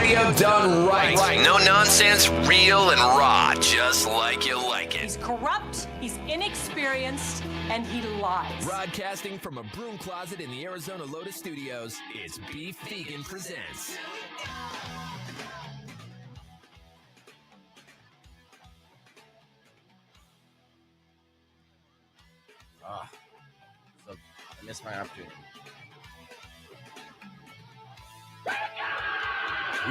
radio done right. No nonsense, real and raw, just like you like it. He's corrupt, he's inexperienced, and he lies. Broadcasting from a broom closet in the Arizona Lotus Studios, it's Beef Vegan Presents. So I missed my opportunity.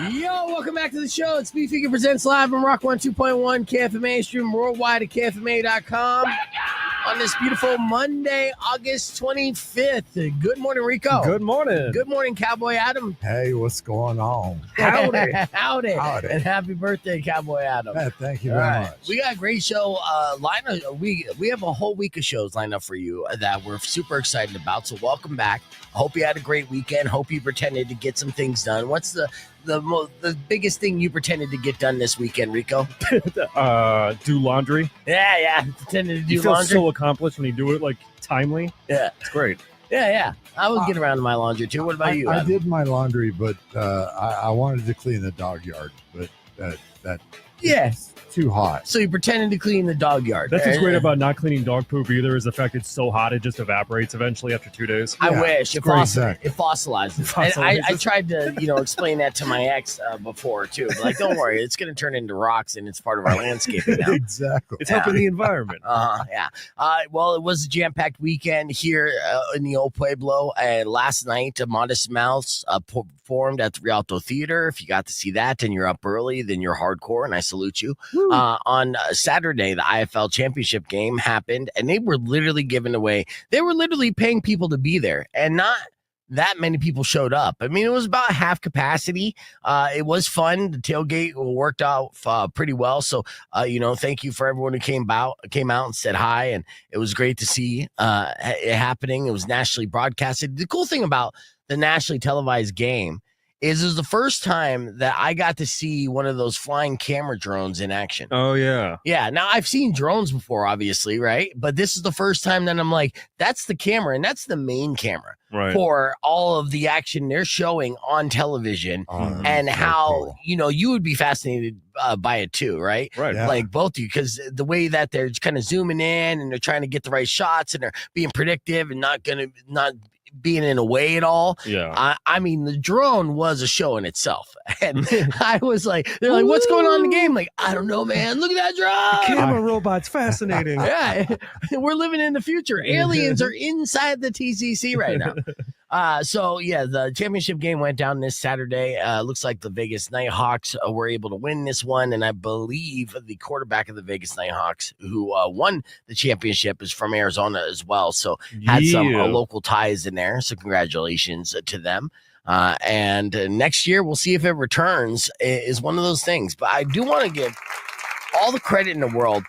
Yo, welcome back to the show. It's Beef Rico Presents live on Rock 102.1 KFMA, stream worldwide at KFMA.com on this beautiful Monday, August 25th. Good morning, Rico. Good morning. Good morning, Cowboy Adam. Hey, what's going on? Howdy. Howdy. Howdy. And happy birthday, Cowboy Adam. Yeah, thank you very much. We got a great show lined up. We have a whole week of shows lined up for you that we're super excited about. So welcome back. I hope you had a great weekend. Hope you pretended to get some things done. What's the biggest thing you pretended to get done this weekend, Rico? Do laundry. Yeah. Pretended to do You feel laundry. so accomplished when you do it like timely. Yeah. It's great. Yeah. I would get around to my laundry too. What about you? I Adam? did my laundry, but I wanted to clean the dog yard, but that Yes. too hot. So you pretended to clean the dog yard. That's what's great about not cleaning dog poop either, is the fact it's so hot it just evaporates eventually after 2 days. I Yeah, wish it, great, it fossilizes. It And I fossilizes. tried to, explain that to my ex before too. But like, don't worry, it's going to turn into rocks, and it's part of our landscaping now. Exactly. It's helping the environment. Yeah. Well, it was a jam-packed weekend here in the old Pueblo. And last night, Modest Mouse performed at the Rialto Theater. If you got to see that and you're up early, then you're hardcore, and I salute you. On Saturday, the IFL championship game happened, and they were literally giving away. They were literally paying people to be there, and not that many people showed up. I mean, it was about half capacity. It was fun. The tailgate worked out pretty well. So, thank you for everyone who came out and said hi. And it was great to see it happening. It was nationally broadcasted. The cool thing about the nationally televised game is it was the first time that I got to see one of those flying camera drones in action. Oh, yeah. Yeah. Now, I've seen drones before, obviously, right? But this is the first time that I'm like, that's the camera, and that's the main camera Right. for all of the action they're showing on television, and So how, cool. you would be fascinated by it too, right? Right. Yeah. Like both of you, because the way that they're kind of zooming in and they're trying to get the right shots and they're being predictive and not being in a way at all. Yeah. I mean, the drone was a show in itself. And I was like, they're like, what's going on in the game? Like, I don't know, man. Look at that drone. Camera robot's fascinating. Yeah, we're living in the future. Aliens are inside the TCC right now. The championship game went down this Saturday. Looks like the Vegas Nighthawks were able to win this one, and I believe the quarterback of the Vegas Nighthawks, who won the championship, is from Arizona as well. So had some local ties in there. So congratulations to them. And next year we'll see if it returns. Is one of those things. But I do want to give all the credit in the world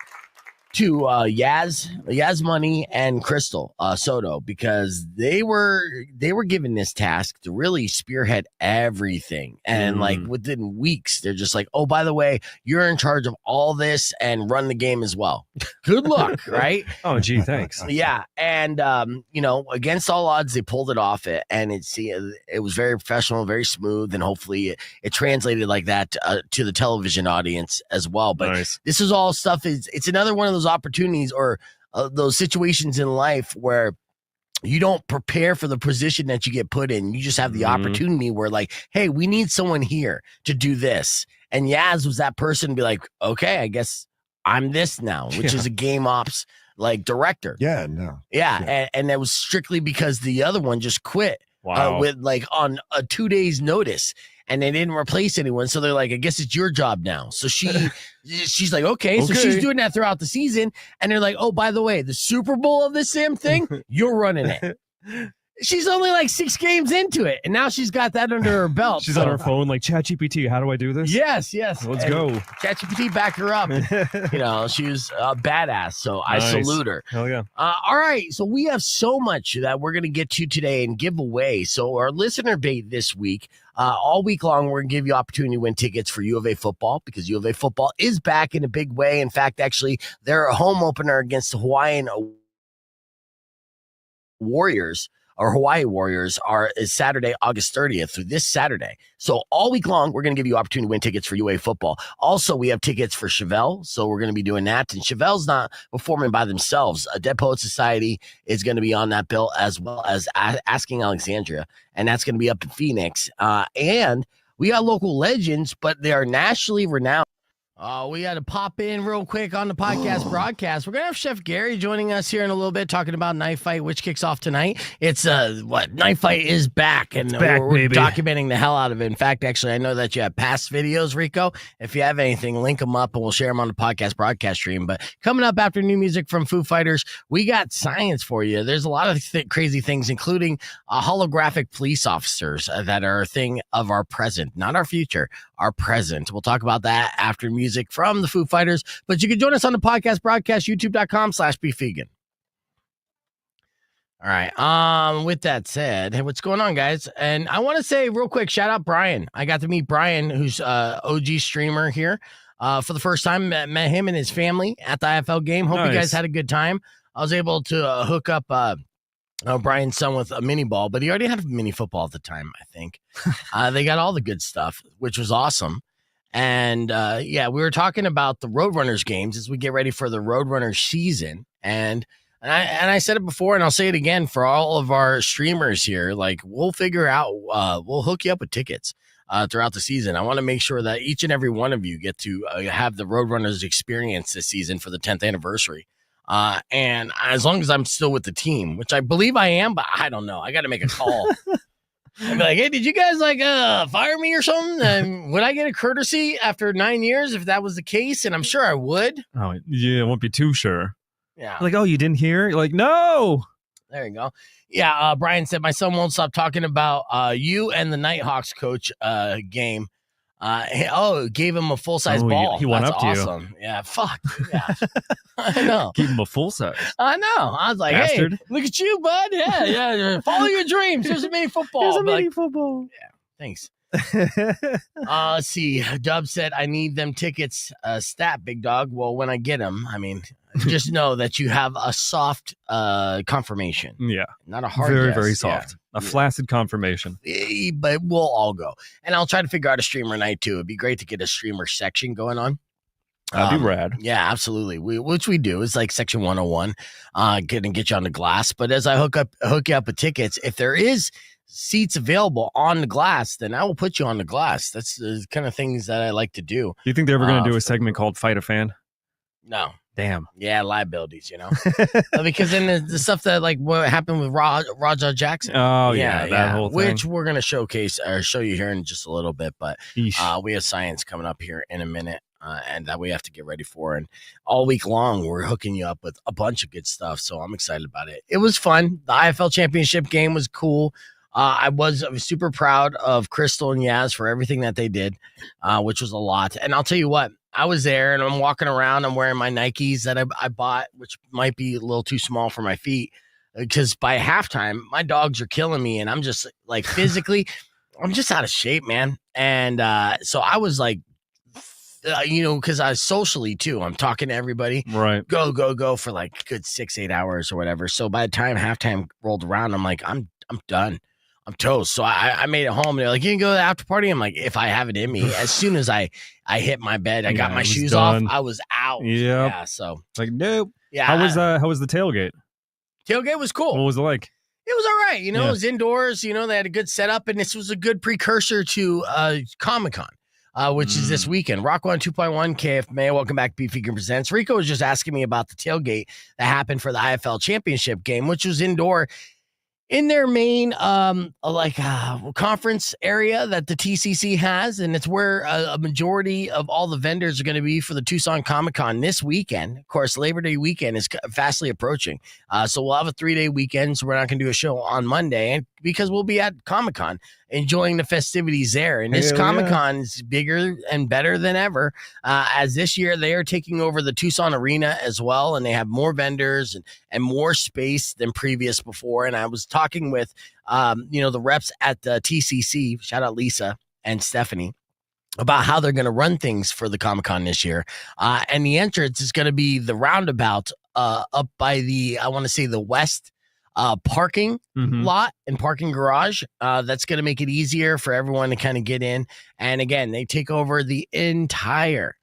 to Yaz Money and Crystal Soto, because they were given this task to really spearhead everything, and like within weeks they're just like, oh, by the way, you're in charge of all this and run the game as well. Good luck. Right? Oh, gee, thanks. Yeah. And against all odds, they pulled it off, and it was very professional, very smooth, and hopefully it translated like that to the television audience as well. But Nice. this is all stuff. It's another one of those opportunities or those situations in life where you don't prepare for the position that you get put in. You just have the opportunity where, like, hey, we need someone here to do this. And Yaz was that person to be like, okay, I guess I'm this now, which is a game ops like director. Yeah, no. Yeah. And that was strictly because the other one just quit with like on a 2 days notice. And they didn't replace anyone, so they're like, I guess it's your job now. So she's like, okay. So she's doing that throughout the season. And they're like, oh, by the way, the Super Bowl of this same thing, you're running it. She's only like 6 games into it, and now she's got that under her belt. She's on her phone like, ChatGPT, how do I do this? Yes. Let's And go. ChatGPT backed her up. She was a badass, so I salute her. Hell yeah. All right, so we have so much that we're going to get to today and give away. So our listener bait this week, all week long, we're going to give you opportunity to win tickets for U of A football, because U of A football is back in a big way. In fact, actually, they're a home opener against the Hawaiian Warriors or Hawaii Warriors is Saturday, August 30th through this Saturday. So all week long, we're going to give you opportunity to win tickets for UA football. Also, we have tickets for Chevelle, so we're going to be doing that. And Chevelle's not performing by themselves. A Dead Poet Society is going to be on that bill, as well as Asking Alexandria, and that's going to be up in Phoenix. And we got local legends, but they are nationally renowned. We got to pop in real quick on the podcast broadcast. We're going to have Chef Gary joining us here in a little bit, talking about Knife Fight, which kicks off tonight. It's Knife Fight is back, and we're documenting the hell out of it. In fact, actually, I know that you have past videos, Rico. If you have anything, link them up, and we'll share them on the podcast broadcast stream. But coming up after new music from Foo Fighters, we got science for you. There's a lot of crazy things, including holographic police officers that are a thing of our present, not our future, our present. We'll talk about that after music from the Foo Fighters, but you can join us on the podcast broadcast, youtube.com/beefvegan. All right. With that said, hey, what's going on, guys? And I want to say real quick, shout out Brian. I got to meet Brian, who's OG streamer here for the first time. Met him and his family at the IFL game. Hope you guys had a good time. I was able to hook up Brian's son with a mini ball, but he already had a mini football at the time, I think. They got all the good stuff, which was awesome. And we were talking about the Roadrunners games as we get ready for the Roadrunners season. And I said it before, and I'll say it again for all of our streamers here. Like, we'll figure out, we'll hook you up with tickets throughout the season. I want to make sure that each and every one of you get to have the Roadrunners experience this season for the 10th anniversary. And as long as I'm still with the team, which I believe I am, but I don't know. I got to make a call. I'd be like, hey, did you guys fire me or something? Would I get a courtesy after 9 years if that was the case? And I'm sure I would. Oh, yeah, I won't be too sure. Yeah. Like, oh, you didn't hear? You're like, no. There you go. Yeah, Brian said, my son won't stop talking about you and the Nighthawks coach game. Gave him a full-size ball. He went That's up to awesome. You. Yeah, fuck. Yeah. I know. Give him a full size. I know. I was like, Bastard. Hey, look at you, bud. Yeah. Follow your dreams. Here's a mini football. Here's a mini football. Yeah, thanks. Let's see. Dub said, I need them tickets stat, big dog. Well, when I get them, I mean, just know that you have a soft confirmation. Yeah. Not a hard Very, yes. very soft. Yeah. A flaccid confirmation. But we'll all go. And I'll try to figure out a streamer night, too. It'd be great to get a streamer section going on. That'd be rad. Yeah, absolutely. Which we do. It's like section 101, get you on the glass. But as I hook you up with tickets, if there is seats available on the glass, then I will put you on the glass. That's the kind of things that I like to do. Do you think they're ever going to do a segment called Fight a Fan? No. Damn. Yeah, liabilities, because then the stuff that like what happened with Raja Jackson. Oh yeah, that whole thing. Which we're gonna showcase or show you here in just a little bit. But we have science coming up here in a minute, and that we have to get ready for. And all week long, we're hooking you up with a bunch of good stuff. So I'm excited about it. It was fun. The IFL championship game was cool. I was super proud of Crystal and Yaz for everything that they did, which was a lot. And I'll tell you what, I was there and I'm walking around. I'm wearing my Nikes that I bought, which might be a little too small for my feet, because by halftime, my dogs are killing me. And I'm just like physically, I'm just out of shape, man. And so I was like, because I socially too, I'm talking to everybody. Right. Go for like good 6-8 hours or whatever. So by the time halftime rolled around, I'm like, I'm done. I'm toast. So I made it home. They're like, you can go to the after party. I'm like, if I have it in me. As soon as I hit my bed, I got my shoes off. I was out. Yep. Yeah. So like, nope. Yeah. How was the tailgate? Tailgate was cool. What was it like? It was all right. It was indoors. They had a good setup, and this was a good precursor to Comic-Con, which is this weekend. Rock 102.1 KFMA. Welcome back to Beef Rico Presents. Rico was just asking me about the tailgate that happened for the IFL championship game, which was indoor in their main conference area that the TCC has, and it's where a majority of all the vendors are going to be for the Tucson Comic-Con this weekend. Of course, Labor Day weekend is fastly approaching, so we'll have a 3-day weekend, so we're not going to do a show on Monday, and because we'll be at Comic-Con enjoying the festivities there. And this Comic-Con is bigger and better than ever, as this year they are taking over the Tucson Arena as well, and they have more vendors and more space than previous before. And I was talking with the reps at the TCC, shout out Lisa and Stephanie, about how they're going to run things for the Comic-Con this year. And the entrance is going to be the roundabout up by the west parking lot and parking garage. That's going to make it easier for everyone to kind of get in. And again, they take over the entire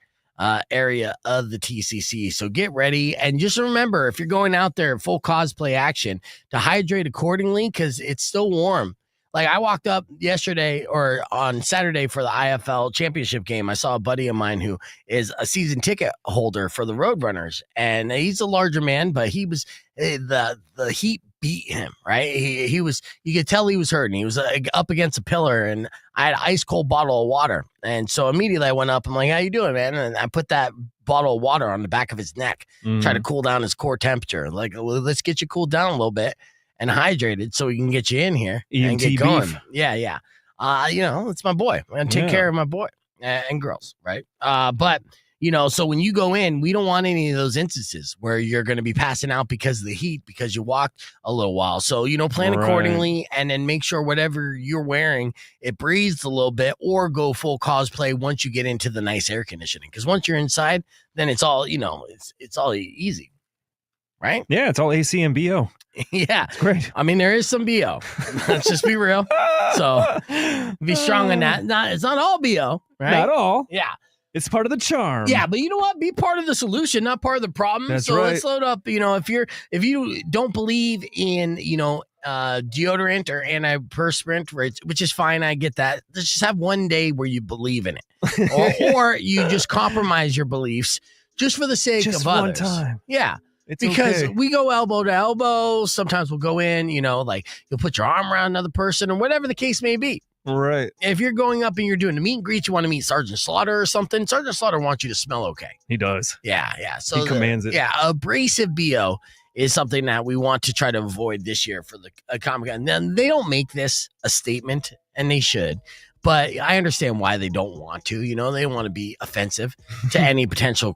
area of the TCC. So get ready. And just remember, if you're going out there full cosplay action, to hydrate accordingly because it's still warm. Like I walked up yesterday or on Saturday for the IFL championship game. I saw a buddy of mine who is a season ticket holder for the Roadrunners, and he's a larger man, but he was the heat beat him, right? He was, you could tell he was hurting. He was up against a pillar, and I had an ice cold bottle of water. And so immediately I went up. I'm like, how you doing, man? And I put that bottle of water on the back of his neck, try to cool down his core temperature. Like, well, let's get you cooled down a little bit and hydrated so we can get you in here and get going. Beef. Yeah. It's my boy. I'm going to take care of my boy and girls, right? But, so when you go in, we don't want any of those instances where you're going to be passing out because of the heat, because you walked a little while. So, plan accordingly and then make sure whatever you're wearing, it breathes a little bit, or go full cosplay once you get into the nice air conditioning. Because once you're inside, then it's all, it's all easy. Right? Yeah, it's all AC and BO. Yeah. It's great. I mean, there is some BO. Let's just be real. So be strong in that. It's not all BO, right? Not all. Yeah. It's part of the charm. Yeah, but you know what? Be part of the solution, not part of the problem. That's so right. Let's load up. If you don't believe in, deodorant or antiperspirant, which is fine, I get that. Let's just have one day where you believe in it, or you just compromise your beliefs just for the sake of others. Just one time. Yeah. It's because okay. we go elbow to elbow. Sometimes we'll go in, like you'll put your arm around another person or whatever the case may be. Right. If you're going up and you're doing a meet and greet, you want to meet Sergeant Slaughter or something, Sergeant Slaughter wants you to smell okay. He does. Yeah. So he commands it. Yeah, abrasive BO is something that we want to try to avoid this year for the Comic-Con. Then they don't make this a statement, and they should. But I understand why they don't want to. They don't want to be offensive to any potential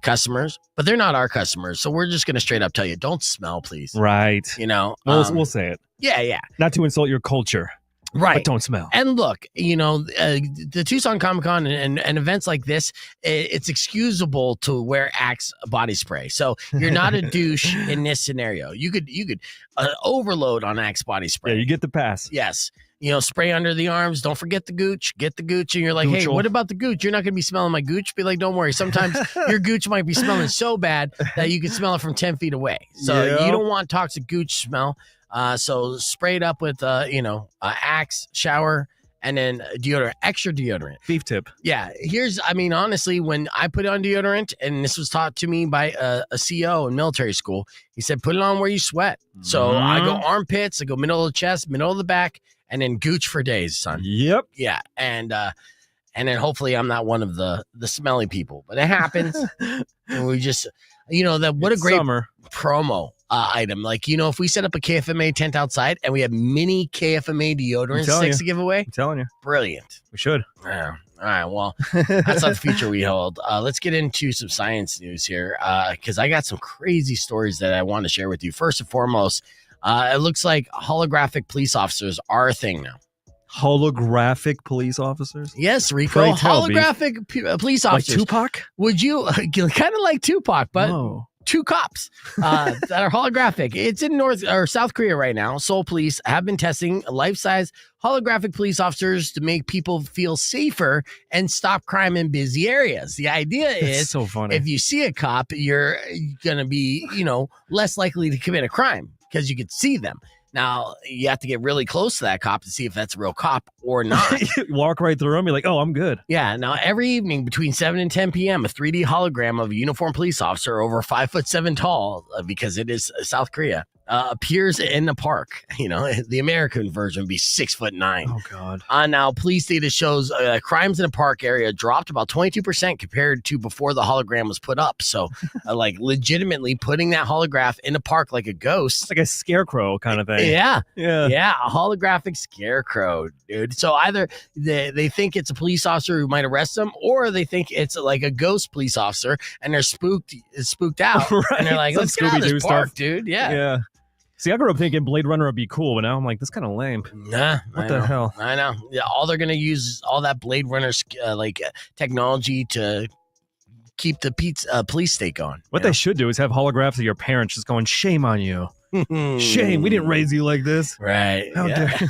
customers, but they're not our customers. So we're just going to straight up tell you, don't smell, please. Right. We'll say it. Yeah. Not to insult your culture. Right. But don't smell. And look, the Tucson Comic-Con and events like this, it's excusable to wear Axe body spray. So you're not a douche in this scenario. You could overload on Axe body spray. Yeah, you get the pass. Yes. Spray under the arms. Don't forget the gooch. Get the gooch. And you're like, Goochel. hey, what about the gooch? You're not going to be smelling my gooch. Be like, don't worry. Sometimes your gooch might be smelling so bad that you can smell it from 10 feet away. So you don't want toxic gooch smell. So spray it up with, Axe, shower, and then deodorant, extra deodorant. Beef tip. Yeah. Honestly, when I put on deodorant, and this was taught to me by a CO in military school, he said, put it on where you sweat. So I go armpits, I go middle of the chest, middle of the back, and then gooch for days, son. Yep. Yeah. And then hopefully I'm not one of the smelly people, but it happens. And we just, what a great summer promo item. Like, if we set up a KFMA tent outside and we have mini KFMA deodorant sticks to give away. I'm telling you. Brilliant. We should. Yeah. All right. Well, that's not the future we hold. Let's get into some science news here because I got some crazy stories that I want to share with you. First and foremost, it looks like holographic police officers are a thing now. Holographic police officers? Yes, Rico. Pray tell, holographic police officers. Like Tupac? Would you kind of like Tupac, but Whoa. two cops that are holographic. It's in South Korea right now. Seoul police have been testing life-size holographic police officers to make people feel safer and stop crime in busy areas. The idea is so funny. If you see a cop, you're going to be, less likely to commit a crime because you could see them. Now, you have to get really close to that cop to see if that's a real cop or not. Walk right through them. You're like, oh, I'm good. Yeah. Now, every evening between 7 and 10 p.m., a 3D hologram of a uniformed police officer over 5'7" tall, because it is South Korea, appears in the park. The American version would be 6'9". Oh, God. Now, police data shows crimes in the park area dropped about 22% compared to before the hologram was put up. So, legitimately putting that holograph in the park like a ghost. It's like a scarecrow kind of thing. Yeah. Yeah. A holographic scarecrow, dude. So either they think it's a police officer who might arrest them, or they think it's like a ghost police officer and they're spooked out. Right. And they're like, let's get out of this park, dude. Yeah. See, I grew up thinking Blade Runner would be cool, but now I'm like, that's kind of lame. Nah. What the hell? I know. Yeah, all they're going to use is all that Blade Runner technology to keep the police state going. What they should do is have holographs of your parents just going, shame on you. Shame, we didn't raise you like this. Right. How yeah. dare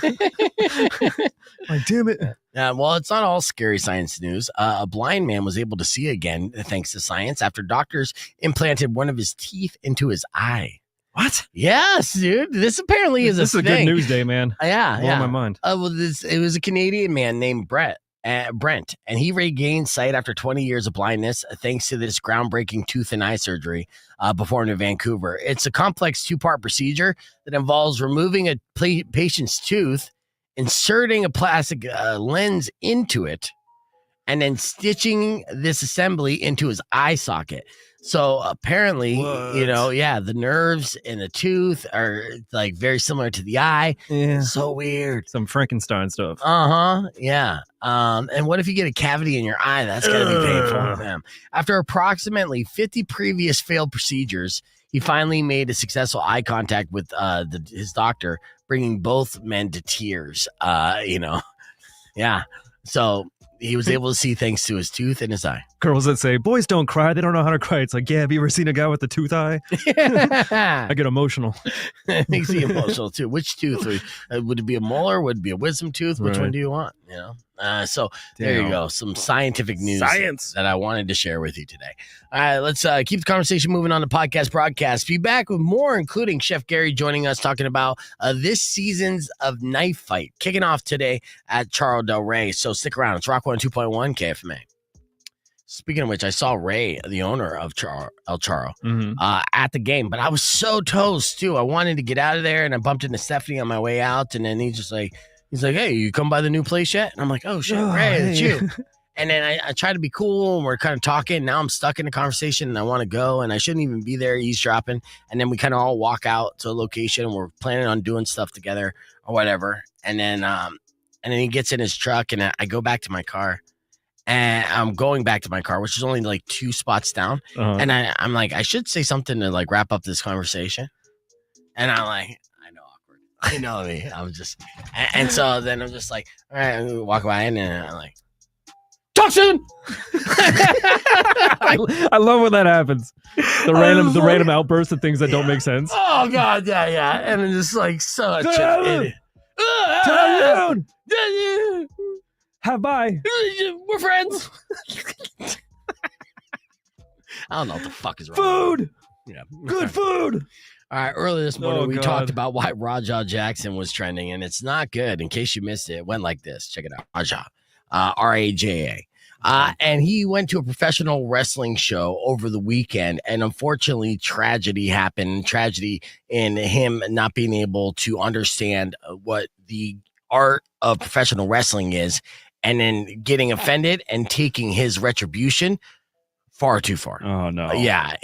like, damn it. Well, it's not all scary science news. A blind man was able to see again thanks to science after doctors implanted one of his teeth into his eye. What? Yes, dude. This apparently is this is a good news day, man. Yeah, Blow my mind. Well, it was a Canadian man named Brent, and he regained sight after 20 years of blindness thanks to this groundbreaking tooth and eye surgery performed in Vancouver. It's a complex 2-part procedure that involves removing a patient's tooth, inserting a plastic lens into it, and then stitching this assembly into his eye socket. So apparently, the nerves in the tooth are like very similar to the eye. Yeah. So weird. Some Frankenstein stuff. Yeah. And what if you get a cavity in your eye? That's gotta be painful. Man. After approximately 50 previous failed procedures, he finally made a successful eye contact with his doctor, bringing both men to tears. Yeah. So he was able to see thanks to his tooth and his eye. Girls that say, boys don't cry. They don't know how to cry. It's like, yeah, have you ever seen a guy with a tooth eye? I get emotional. It makes you emotional too. Which tooth? Would it be a molar? Would it be a wisdom tooth? Which one do you want? So there you go. Some scientific news that I wanted to share with you today. All right, let's keep the conversation moving on the podcast broadcast. Be back with more, including Chef Gary joining us, talking about this season's of Knife Fight, kicking off today at Charo Del Rey. So stick around. It's Rock 102.1 KFMA. Speaking of which, I saw Ray, the owner of El Charo, at the game, but I was so toast too. I wanted to get out of there, and I bumped into Stephanie on my way out, and then he's like, hey, you come by the new place yet? And I'm like, oh shit, Ray, it's you. And then I try to be cool, and we're kind of talking. Now I'm stuck in a conversation, and I want to go, and I shouldn't even be there eavesdropping. And then we kind of all walk out to a location, and we're planning on doing stuff together or whatever. And then he gets in his truck, and I go back to my car. And I'm going back to my car, which is only like 2 spots down. And I'm like, I should say something to like wrap up this conversation. And I'm like, I know, awkward. You know me. I'm just, and so then I'm just like, all right, I'm gonna walk by, and then I'm like, talk soon. I love when that happens. The random outbursts of things that don't make sense. Oh God, yeah. And it's just like such an idiot. Turn down. Have bye. We're friends. I don't know what the fuck is wrong. Food. Yeah. Good food. All right. Earlier this morning, we God. talked about why Raja Jackson was trending, and it's not good. In case you missed it, it went like this. Check it out. Raja. Raja. And he went to a professional wrestling show over the weekend, and unfortunately, tragedy happened. Tragedy in him not being able to understand what the art of professional wrestling is, and then getting offended and taking his retribution far too far. Oh, no. Yeah.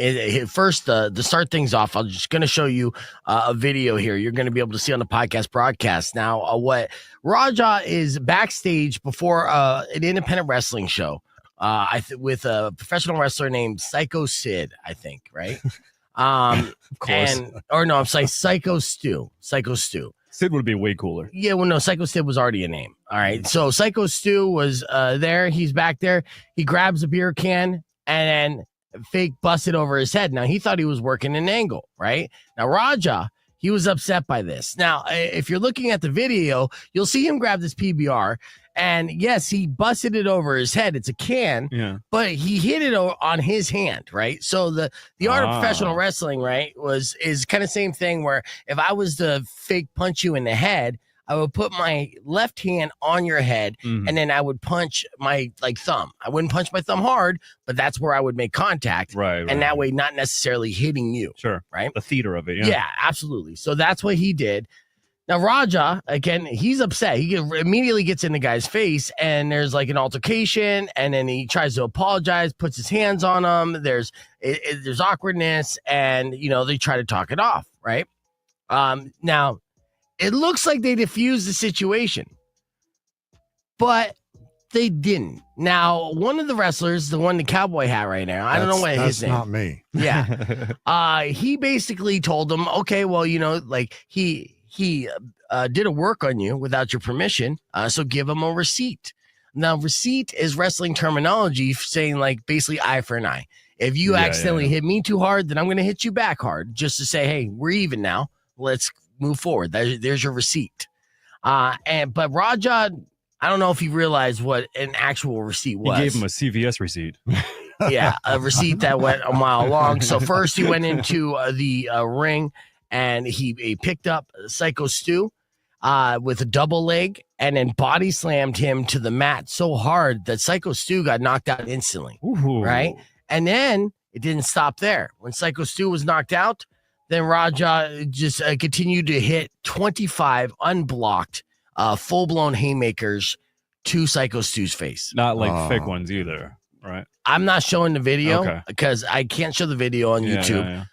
First, to start things off, I'm just going to show you a video here. You're going to be able to see on the podcast broadcast. Now, what Raja is backstage before an independent wrestling show with a professional wrestler named Psycho Sid, I think, right? Of course. I'm sorry, Psycho Stu. Sid would be way cooler. Yeah, well, no, Psycho Sid was already a name. All right. So Psycho Stu was there. He's back there. He grabs a beer can and then fake busted over his head. Now, he thought he was working an angle, right? Now, Raja, he was upset by this. Now, if you're looking at the video, you'll see him grab this PBR. And yes, he busted it over his head. It's a can, but he hit it on his hand, right? So the art of professional wrestling, right, is kind of same thing where if I was to fake punch you in the head, I would put my left hand on your head, and then I would punch my thumb. I wouldn't punch my thumb hard, but that's where I would make contact, right? And that way, not necessarily hitting you, right? The theater of it, yeah, absolutely. So that's what he did. Now, Raja, again, he's upset. He immediately gets in the guy's face, and there's like an altercation, and then he tries to apologize, puts his hands on him. There's awkwardness, and, they try to talk it off, right? Now, it looks like they diffused the situation, but they didn't. Now, one of the wrestlers, the one in the cowboy hat right now, I don't know what his name. That's not me. Yeah. He basically told them, okay, well, he did a work on you without your permission, so give him a receipt. Now, receipt is wrestling terminology saying basically eye for an eye. If you accidentally hit me too hard, then I'm going to hit you back hard just to say, hey, we're even now. let's move forward. There's your receipt. But Raja, I don't know if he realized what an actual receipt was. He gave him a CVS receipt. Yeah, a receipt that went a mile long. So first he went into the ring and he picked up Psycho Stu with a double leg and then body slammed him to the mat so hard that Psycho Stu got knocked out instantly. Ooh. Right? And then it didn't stop there. When Psycho Stu was knocked out, then Raja just continued to hit 25 unblocked, full-blown haymakers to Psycho Stu's face. Not like fake ones either, right? I'm not showing the video because I can't show the video on YouTube.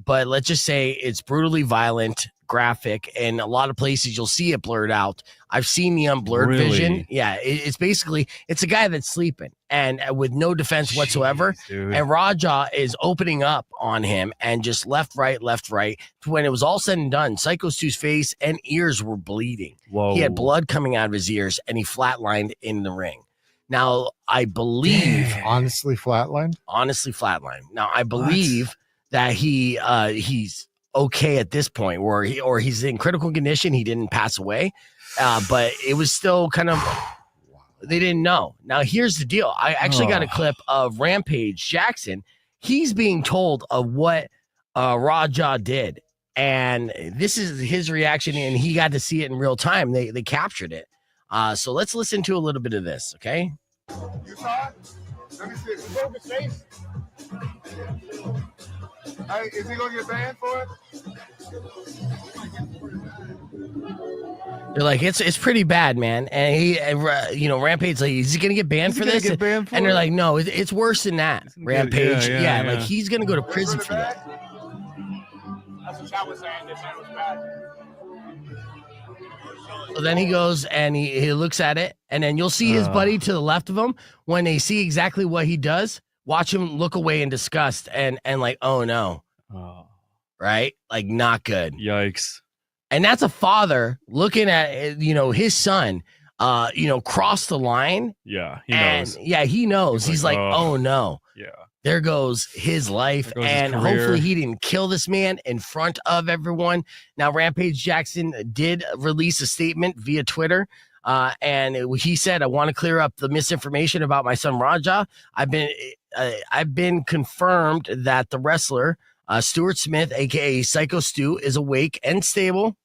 But let's just say it's brutally violent, graphic, and a lot of places you'll see it blurred out. I've seen the unblurred vision. Yeah, it's basically it's a guy that's sleeping and with no defense whatsoever. And Raja is opening up on him and just left, right. When it was all said and done, Psycho Stu's face and ears were bleeding. Whoa. He had blood coming out of his ears and he flatlined in the ring. Now, I believe honestly flatlined. Now, I believe that he's okay at this point, or he's in critical condition. He didn't pass away, but it was still kind of they didn't know. Now, here's the deal. I actually got a clip of Rampage Jackson. He's being told of what Raja did, and this is his reaction, and he got to see it in real time. They captured it. So let's listen to a little bit of this, okay? You saw it? Let me see it. Broke his face. Hey, is he gonna get banned for it? They're like, it's pretty bad, man. And he, Rampage, like, is he gonna get banned for this? And they're like, no, it's worse than that. Rampage, like he's gonna go to prison for that. That's what I was saying. This man was bad. So then he goes and he looks at it, and then you'll see his buddy to the left of him. When they see exactly what he does, watch him look away in disgust and like, oh no, right? Like, not good. Yikes. And that's a father looking at, his son, cross the line. Yeah, he knows. Yeah, he knows. He's like, oh no. Yeah. There goes his life, and hopefully he didn't kill this man in front of everyone. Now, Rampage Jackson did release a statement via Twitter, and he said, "I want to clear up the misinformation about my son Raja. I've been confirmed that the wrestler Stuart Smith, aka Psycho Stu, is awake and stable.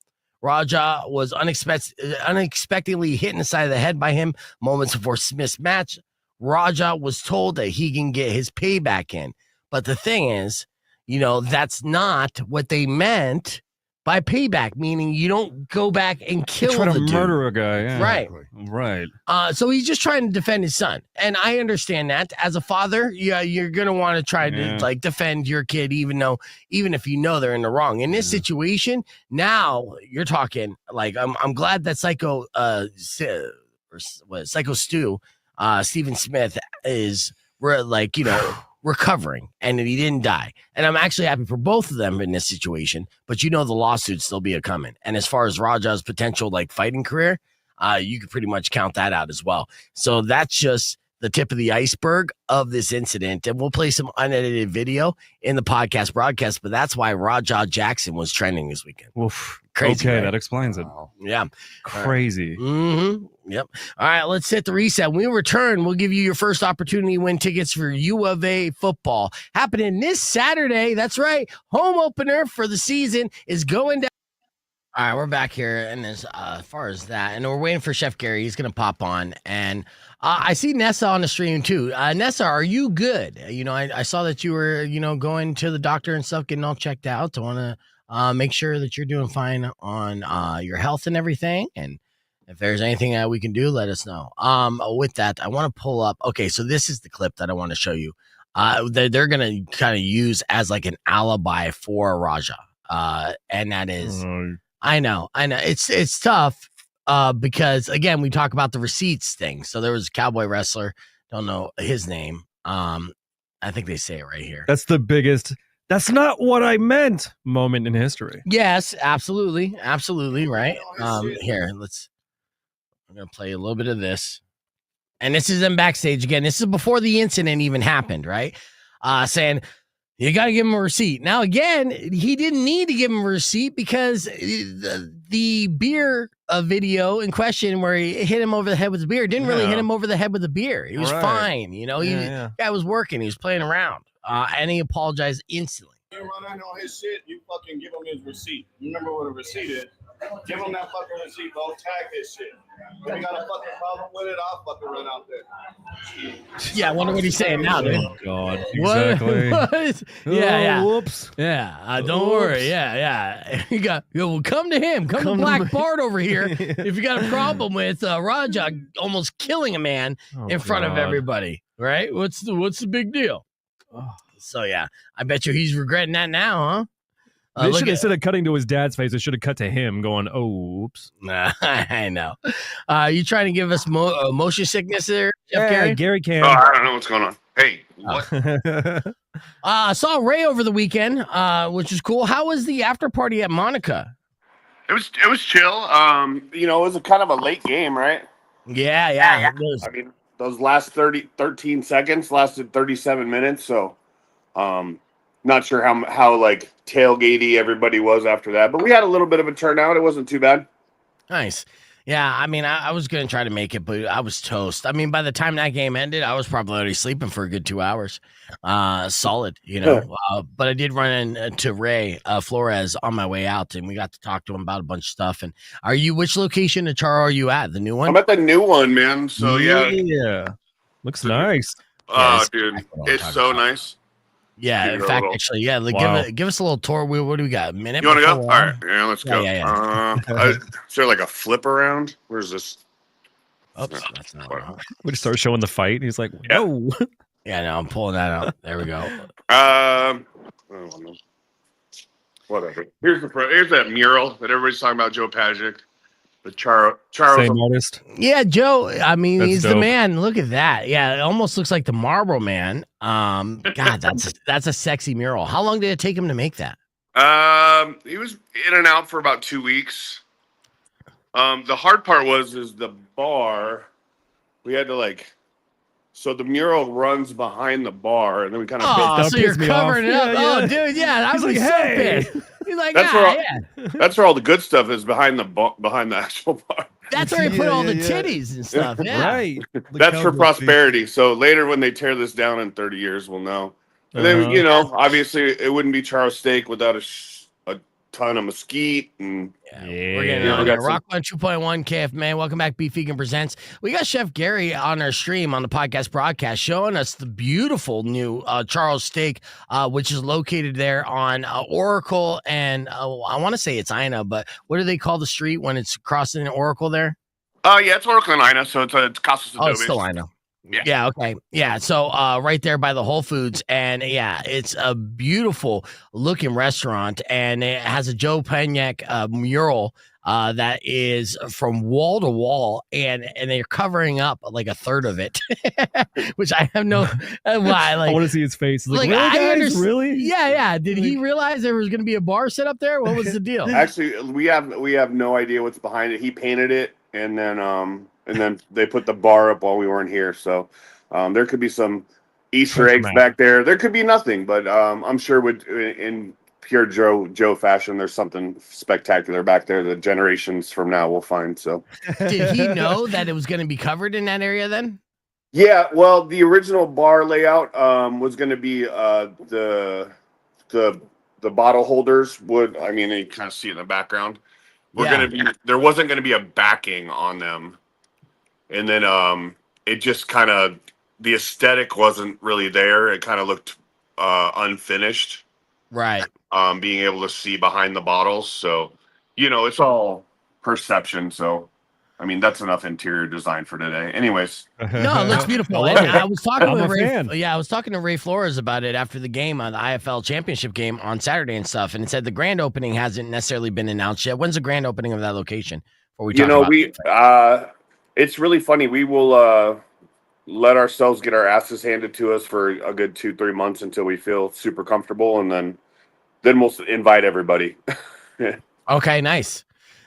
Raja was unexpectedly hit in the side of the head by him moments before Smith's match. Raja was told that he can get his payback in. But the thing is, that's not what they meant by payback, meaning you don't go back and kill try the to dude. Murder a guy. Yeah. Right. Right. So he's just trying to defend his son. And I understand that. As a father, you're going to want to try to defend your kid, even if you know they're in the wrong. In this situation, now you're talking like, I'm glad that Psycho Stu, Stephen Smith is recovering and that he didn't die. And I'm actually happy for both of them in this situation, but the lawsuits still be a coming. And as far as Raja's potential fighting career, you could pretty much count that out as well. So that's just the tip of the iceberg of this incident. And we'll play some unedited video in the podcast broadcast, but that's why Raja Jackson was trending this weekend. Oof. Crazy. Okay, right? that explains it. Yeah. Crazy. Mm-hmm. Yep. All right, let's hit the reset. When we return, we'll give you your first opportunity to win tickets for U of A football happening this Saturday. That's right. Home opener for the season is going down. All right, we're back here, and as far as that, and we're waiting for Chef Gary. He's going to pop on, and I see Nessa on the stream too. Nessa, are you good? I saw that you were, going to the doctor and stuff, getting all checked out. I want to make sure that you're doing fine on your health and everything, and if there's anything that we can do, let us know. With that, I want to pull up. Okay, so this is the clip that I want to show you. They're going to kind of use as like an alibi for Raja, and that is. I know. It's tough because, again, we talk about the receipts thing. So there was a cowboy wrestler. Don't know his name. I think they say it right here. That's the biggest, that's not what I meant moment in history. Yes, absolutely. Absolutely. Right. Here, I'm going to play a little bit of this. And this is them backstage again. This is before the incident even happened, right? Saying, You got to give him a receipt. Now, again, he didn't need to give him a receipt because the beer video in question where he hit him over the head with the beer didn't really hit him over the head with the beer. He was fine. The guy was working. He was playing around. And he apologized instantly. You run in on his shit, you fucking give him his receipt. Remember what a receipt is. Give him that fucking receipt, bro. Tag his shit. If you got a fucking problem with it, I'll fucking run out there. Yeah, I wonder what he's saying now, dude. Oh, God. Exactly. What? Yeah. Whoops. Yeah. Don't worry. Yeah. Well, come to him. Come to Black Bart over here. If you got a problem with Raja almost killing a man in front of everybody, right? What's the big deal? So, yeah, I bet you he's regretting that now, huh? Instead of cutting to his dad's face, it should have cut to him going, oh, oops. Nah, I know. You trying to give us motion sickness there, Jeff Gary? Gary can. Oh, I don't know what's going on. Hey, what? I saw Ray over the weekend, which is cool. How was the after party at Monica? It was chill. It was a kind of a late game, right? Yeah. I mean, those last 13 seconds lasted 37 minutes, so not sure how like tailgatey everybody was after that, but we had a little bit of a turnout. It wasn't too bad. Nice. Yeah, I mean, I was going to try to make it, but I was toast. I mean, by the time that game ended, I was probably already sleeping for a good 2 hours. Solid, but I did run into Ray Flores on my way out, and we got to talk to him about a bunch of stuff. And which location in Charo are you at? The new one? I'm at the new one, man. So, yeah. Looks nice. Oh, dude, it's so nice. Yeah, in fact, actually, give us a little tour. What do we got? A minute? You want to go? All right, yeah, let's go. Yeah. Is there like a flip around? Where's this? Oops, that's not what I want. We just start showing the fight. He's like, no. Yeah, no, I'm pulling that out. There we go. I don't know. Whatever. Here's that mural that everybody's talking about, Joe Pagic. The Charles same artist. Yeah, Joe. I mean, he's dope. The man. Look at that. Yeah, it almost looks like the Marlboro Man. God, that's a sexy mural. How long did it take him to make that? He was in and out for about 2 weeks. The hard part is the bar. We had to so the mural runs behind the bar, and then we kind of. So you're covering it up. Yeah. Oh, dude, yeah, I was like, so hey. pissed. He's like, that's where all the good stuff is behind the actual bar. That's where he put all the titties and stuff. Yeah. Right. That's for prosperity. So later, when they tear this down in 30 years, we'll know. And then obviously, it wouldn't be Charles Steak without a ton of mesquite and. We're getting on Rock 1 2.1 KF, man. Welcome back, Beef Vegan Presents. We got Chef Gary on our stream on the podcast broadcast showing us the beautiful new Charles Steak, which is located there on Oracle and I want to say it's Ina, but what do they call the street when it's crossing Oracle there? Yeah, it's Oracle and Ina, so it's Casas Adobe. Oh, it's still Ina. Yeah. Okay. Yeah. So right there by the Whole Foods. And yeah, it's a beautiful looking restaurant. And it has a Joe Pagic mural that is from wall to wall. And they're covering up like a third of it, which I have no why. I want to see his face. Like really, guys? Really? Yeah. Did he realize there was going to be a bar set up there? What was the deal? Actually, we have no idea what's behind it. He painted it, and then they put the bar up while we weren't here. So there could be some Easter eggs back there. There could be nothing, but I'm sure in pure Joe fashion, there's something spectacular back there that generations from now will find. So did he know that it was going to be covered in that area then? Yeah, well, the original bar layout was going to be the bottle holders would. I mean, you kind of see it in the background. There wasn't going to be a backing on them. And then it just kind of, the aesthetic wasn't really there. It kind of looked unfinished. Right. Being able to see behind the bottles. So, it's all perception. So, I mean, that's enough interior design for today. Anyways. No, it looks beautiful. I was talking with Ray. Yeah, I was talking to Ray Flores about it after the game on the IFL championship game on Saturday and stuff. And it said the grand opening hasn't necessarily been announced yet. When's the grand opening of that location? It's really funny. We will let ourselves get our asses handed to us for a good 2-3 months until we feel super comfortable, and then we'll invite everybody. Okay, nice.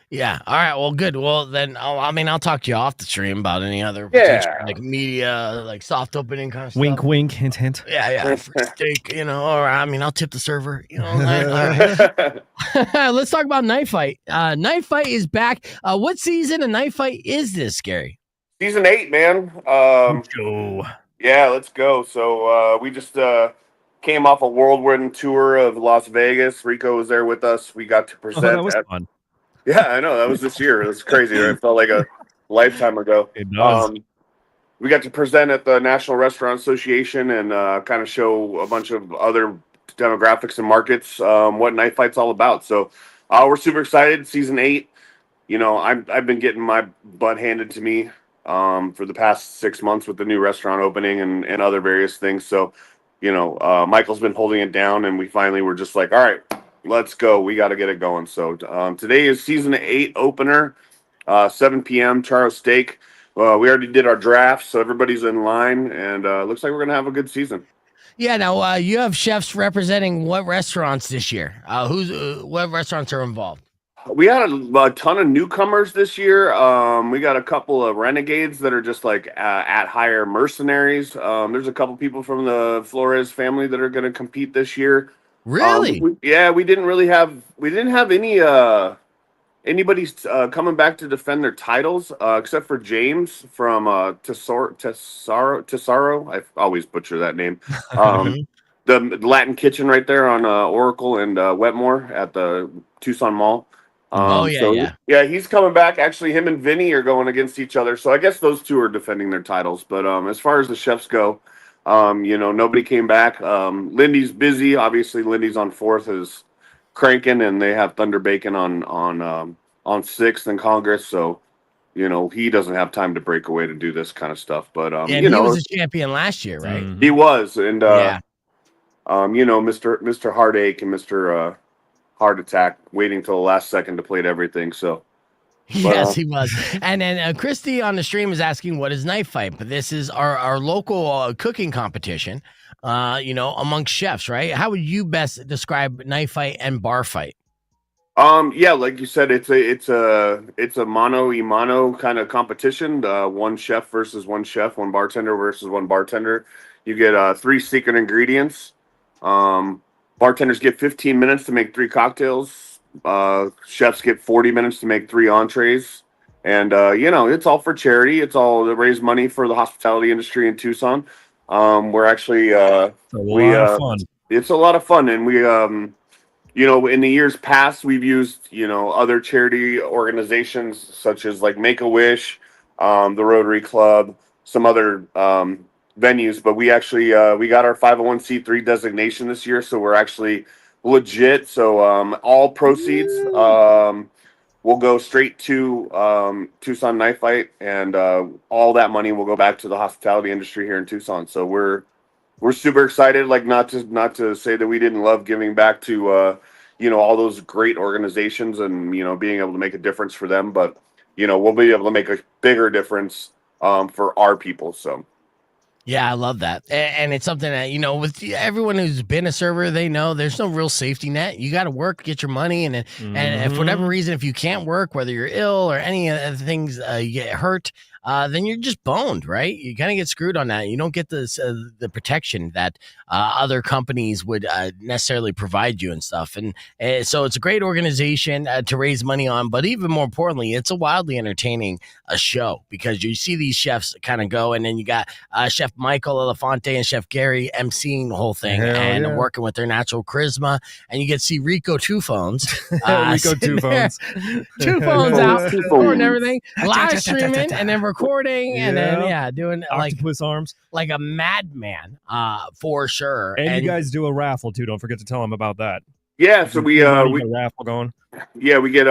Yeah. All right. Well, good. Well, then, I'll talk to you off the stream about any other potential, like media, like soft opening kind of Wink, stuff. wink, hint, hint. Yeah. Free steak, or I'll tip the server. All right. Let's talk about Knife Fight. Knife Fight is back. What season of Knife Fight is this, Gary? Season 8, man. Go. Yeah, let's go. So we just came off a whirlwind tour of Las Vegas. Rico was there with us. We got to present. That was fun. Yeah, I know. That was this year. It was crazy. It felt like a lifetime ago. It does. We got to present at the National Restaurant Association and kind of show a bunch of other demographics and markets what Knife Fight's all about. So we're super excited. Season 8. I've been getting my butt handed to me for the past 6 months with the new restaurant opening and other various things. So, Michael's been holding it down, and we finally were just like, all right, let's go. We got to get it going. So today is season 8 opener, 7 p.m. Charo Steak. We already did our draft, so everybody's in line, and looks like we're going to have a good season. Yeah, now you have chefs representing what restaurants this year? What restaurants are involved? We had a ton of newcomers this year. We got a couple of renegades that are just like at higher mercenaries. There's a couple people from the Flores family that are going to compete this year. Really? We didn't have anybody coming back to defend their titles except for James from Tesoro. I always butcher that name. The Latin Kitchen right there on Oracle and Wetmore at the Tucson Mall. He's coming back. Actually, him and Vinny are going against each other. So I guess those two are defending their titles. But as far as the chefs go, nobody came back. Lindy's busy. Obviously, Lindy's on 4th is cranking, and they have Thunder Bacon on 6th in Congress. So, he doesn't have time to break away to do this kind of stuff. But he was a champion last year, right? He was, and Mr. Heartache and Mr. Heart Attack waiting till the last second to plate everything. So yes, he was. And then Christy on the stream is asking, what is Knife Fight? But this is our local cooking competition, amongst chefs, right? How would you best describe Knife Fight and Bar Fight? Like you said, it's a mano y mano kind of competition. One chef versus one chef, one bartender versus one bartender. You get 3 secret ingredients. Bartenders get 15 minutes to make 3 cocktails. Chefs get 40 minutes to make 3 entrees. And, it's all for charity. It's all to raise money for the hospitality industry in Tucson. We're actually, it's a lot of fun. And we, in the years past, we've used, other charity organizations such as like Make-A-Wish, the Rotary Club, some other, venues, but we actually we got our 501c3 designation this year, so we're actually legit. So all proceeds will go straight to Tucson Knife Fight, and all that money will go back to the hospitality industry here in Tucson. So we're super excited. Like not to say that we didn't love giving back to all those great organizations and being able to make a difference for them, but we'll be able to make a bigger difference for our people. So. Yeah, I love that. And it's something that, with everyone who's been a server, they know there's no real safety net. You got to work, get your money. And if for whatever reason, if you can't work, whether you're ill or any of the things, you get hurt, then you're just boned, right? You kind of get screwed on that. You don't get the protection that other companies would necessarily provide you and stuff. And so it's a great organization to raise money on. But even more importantly, it's a wildly entertaining show because you see these chefs kind of go, and then you got Chef Michael Elefante and Chef Gary emceeing the whole thing working with their natural charisma. And you get to see Rico Two Phones. Rico Two Phones. 2 phones out, recording everything, live streaming, and then recording, and then doing octopus arms like a madman, for sure. And you guys do a raffle too. Don't forget to tell them about that. Yeah, so we a raffle going. Yeah, we get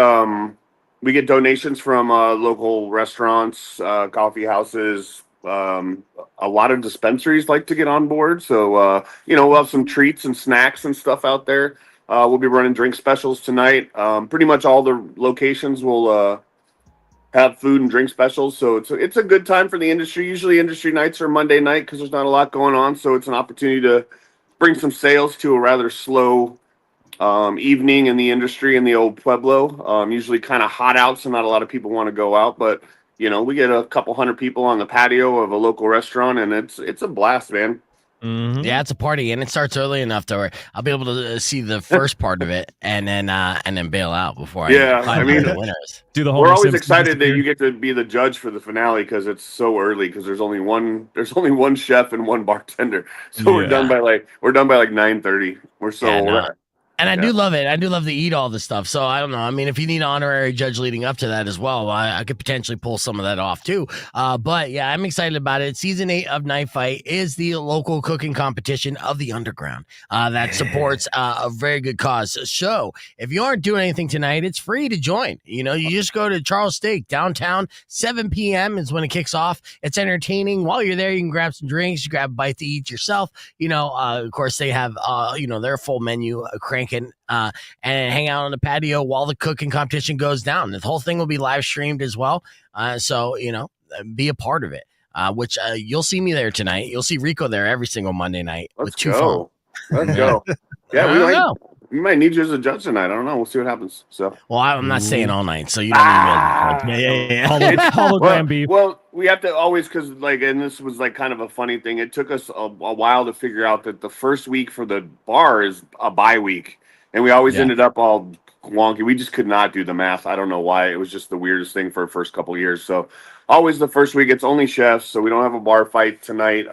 donations from local restaurants, coffee houses. A lot of dispensaries like to get on board, so we'll have some treats and snacks and stuff out there. We'll be running drink specials tonight. Pretty much all the locations will have food and drink specials, so it's a good time for the industry. Usually industry nights are Monday night because there's not a lot going on, so it's an opportunity to bring some sales to a rather slow evening in the industry in the old Pueblo. Usually kind of hot out, so not a lot of people want to go out, but we get a couple hundred people on the patio of a local restaurant, and it's a blast, man. Mhm. Yeah, it's a party, and it starts early enough to where I'll be able to see the first part of it, and then bail out before Yeah, I I mean, the winners. Do the whole we're always Simpsons excited that disappear. you get to be the judge for the finale because it's so early. Because there's only one chef and one bartender, so we're done by like 9:30. We're so Yeah, no. And I Yeah. do love it. I do love to eat all the stuff. So I don't know. I mean, if you need an honorary judge leading up to that as well, I could potentially pull some of that off too. But yeah, I'm excited about it. Season 8 of Knife Fight is the local cooking competition of the underground that supports a very good cause. So if you aren't doing anything tonight, it's free to join. You just go to Charles Steak downtown. 7 p.m. is when it kicks off. It's entertaining. While you're there, you can grab some drinks, you grab a bite to eat yourself. Of course, they have their full menu cranking and hang out on the patio while the cooking competition goes down. The whole thing will be live streamed as well. So be a part of it. Which you'll see me there tonight. You'll see Rico there every single Monday night with two phones. Let's go. Yeah, I don't know. we might need you as a judge tonight. I don't know. We'll see what happens. So. Well, I'm not staying all night, so you don't need me. Yeah. Hologram beef. Well, we have to always, because and this was like kind of a funny thing. It took us a while to figure out that the first week for the bar is a bye week, and we always ended up all wonky. We just could not do the math. I don't know why. It was just the weirdest thing for the first couple of years. So always the first week, it's only chefs, so we don't have a bar fight tonight.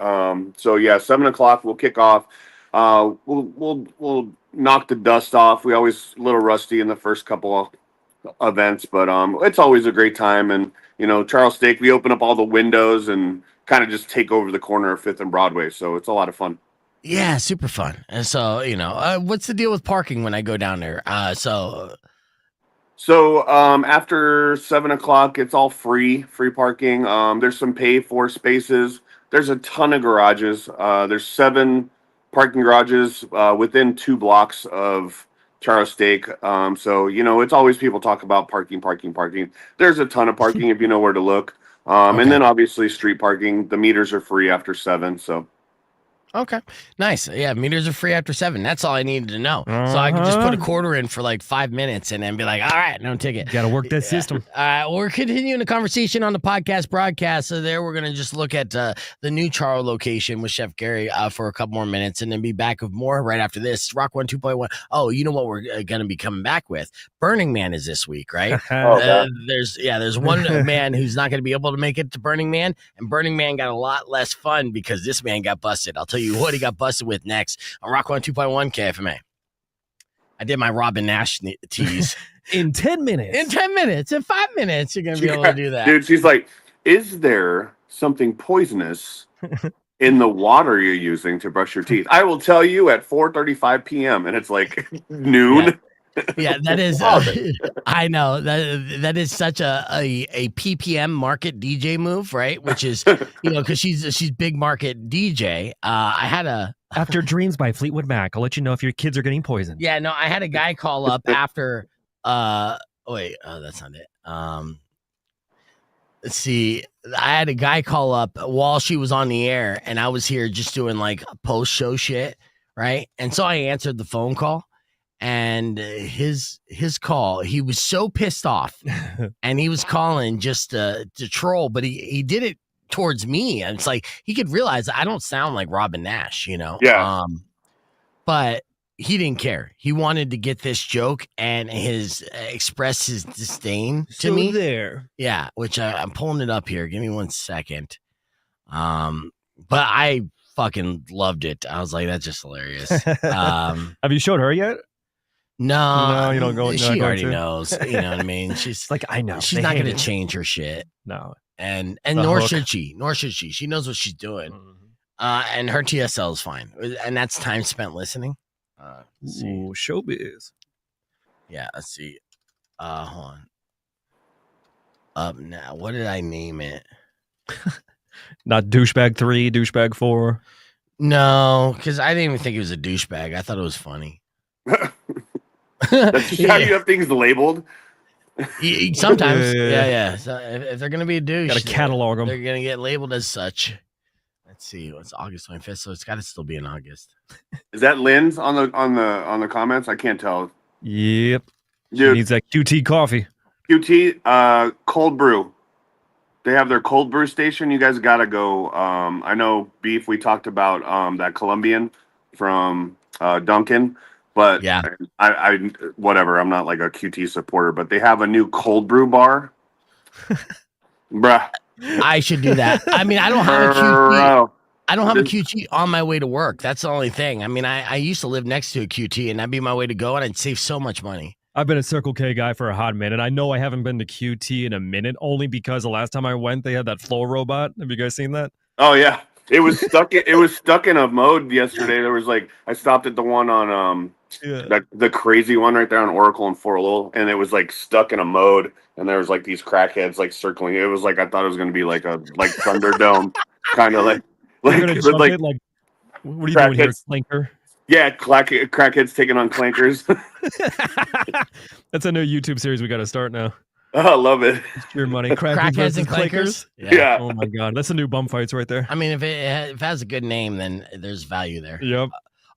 So yeah, 7:00 we'll kick off. We'll knock the dust off. We always a little rusty in the first couple of events, but it's always a great time. And Charles Steak, we open up all the windows and kind of just take over the corner of 5th and Broadway, so it's a lot of fun. Yeah, super fun. And so what's the deal with parking when I go down there? So after 7:00, it's all free parking. There's some pay for spaces. There's a ton of garages. There's 7 parking garages within 2 blocks of Charles Steak. So it's always people talk about parking. There's a ton of parking if you know where to look. And then obviously street parking. The meters are free after 7. So. Okay, nice. Yeah, meters are free after 7. That's all I needed to know. So I could just put a quarter in for like 5 minutes and then be like, all right, no ticket. Got to work that system. All right, well, we're continuing the conversation on the podcast broadcast. So there we're going to just look at the new Charo location with Chef Gary for a couple more minutes and then be back with more right after this. Rock 1 2.1. Oh, you know what we're going to be coming back with? Burning Man is this week, right? There's one man who's not going to be able to make it to Burning Man, and Burning Man got a lot less fun because this man got busted. I'll tell you what he got busted with next on Rock 1 2.1 KFMA. I did my Robin Nash tease. In 10 minutes. In 10 minutes. In 5 minutes, you're going to be able to do that. Dude, she's like, is there something poisonous in the water you're using to brush your teeth? I will tell you at 4:35 p.m. and it's like noon. Yeah, that is. I know that is such a PPM market DJ move, right? Which is because she's big market DJ. I had after Dreams by Fleetwood Mac. I'll let you know if your kids are getting poisoned. Yeah, no, I had a guy call up after. That's not it. Let's see. I had a guy call up while she was on the air, and I was here just doing like post show shit, right? And so I answered the phone call. And his call, he was so pissed off, and he was calling just to troll, but he did it towards me, and it's like he could realize I don't sound like Robin Nash, Yeah. But he didn't care. He wanted to get this joke and express his disdain to me. There, yeah. Which I'm pulling it up here. Give me 1 second. But I fucking loved it. I was like, that's just hilarious. have you showed her yet? No, you don't go. She already knows. You know what I mean? She's like, I know. She's not going to change her shit. No, and nor should she. She knows what she's doing. And her TSL is fine, and that's time spent listening. Ooh, showbiz. Yeah, let's see. Hold on. Up now. What did I name it? Not douchebag 3, douchebag 4. No, because I didn't even think it was a douchebag. I thought it was funny. That's how you have things labeled. Sometimes, yeah. So if they're gonna be a douche, gotta catalog them. They're gonna get labeled as such. Let's see. It's August 25th, so it's got to still be in August. Is that Lynn's on the comments? I can't tell. Yep. She Dude, needs that QT coffee. QT, cold brew. They have their cold brew station. You guys gotta go. I know Beef. We talked about that Colombian from Duncan, but Yeah. I whatever. I'm not like a QT supporter, but they have a new cold brew bar. Bruh. I should do that. I mean, I don't have a QT. I don't have a QT on my way to work. That's the only thing. I mean, I used to live next to a QT, and that'd be my way to go, and I'd save so much money. I've been a Circle K guy for a hot minute. I know I haven't been to QT in a minute, only because the last time I went, they had that flow robot. Have you guys seen that? Oh yeah, it was stuck. It was stuck in a mode yesterday. There was like I stopped at the one on the crazy one right there on Oracle and Fort Lowell, and it was like stuck in a mode, and there was like these crackheads like circling. It was like I thought it was going to be like a Thunderdome kind of like You're gonna jump it, like what are you doing here, Clanker? Yeah, crackheads taking on clankers. That's a new YouTube series we got to start now. Oh, I love it. It's your money. Crackheads and clankers. Yeah. Oh my god, that's a new bum fights right there. I mean, if it has a good name, then there's value there. Yep.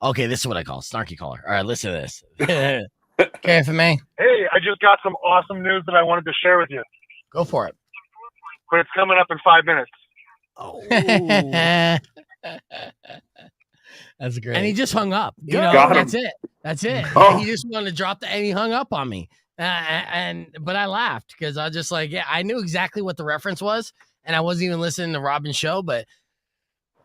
Okay, this is what I call snarky caller. All right, listen to this. KFMA. Hey, I just got some awesome news that I wanted to share with you. Go for it. But it's coming up in 5 minutes. Oh. That's great. And he just hung up. You know, Got him. that's it. That's it. Oh. He just wanted to drop the, and he hung up on me. But I laughed because I was just like, yeah, I knew exactly what the reference was, and I wasn't even listening to Robin's show, but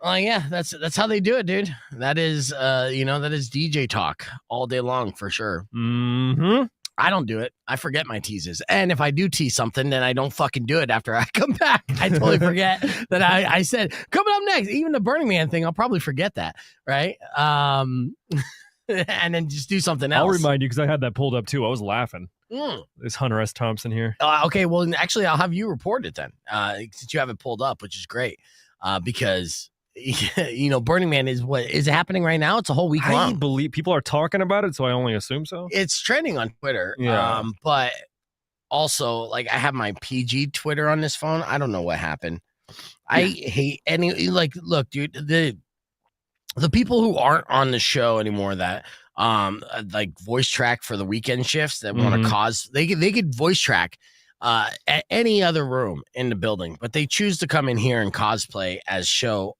yeah, that's how they do it, dude. That is, that is DJ talk all day long for sure. Mm-hmm. I don't do it. I forget my teases. And if I do tease something, then I don't fucking do it after I come back. I totally forget that I said, coming up next, even the Burning Man thing, I'll probably forget that, right? And then just do something else. I'll remind you because I had that pulled up too. I was laughing. This Hunter S. Thompson here. Okay, well, actually, I'll have you report it then, since you have it pulled up, which is great, because... Burning Man is what is happening right now. It's a whole week long. I believe people are talking about it, so I only assume so. It's trending on Twitter. Yeah. But also, like, I have my PG Twitter on this phone. I don't know what happened. I hate any look, dude, the people who aren't on the show anymore that like voice track for the weekend shifts that want to cause they could voice track at any other room in the building, but they choose to come in here and cosplay as show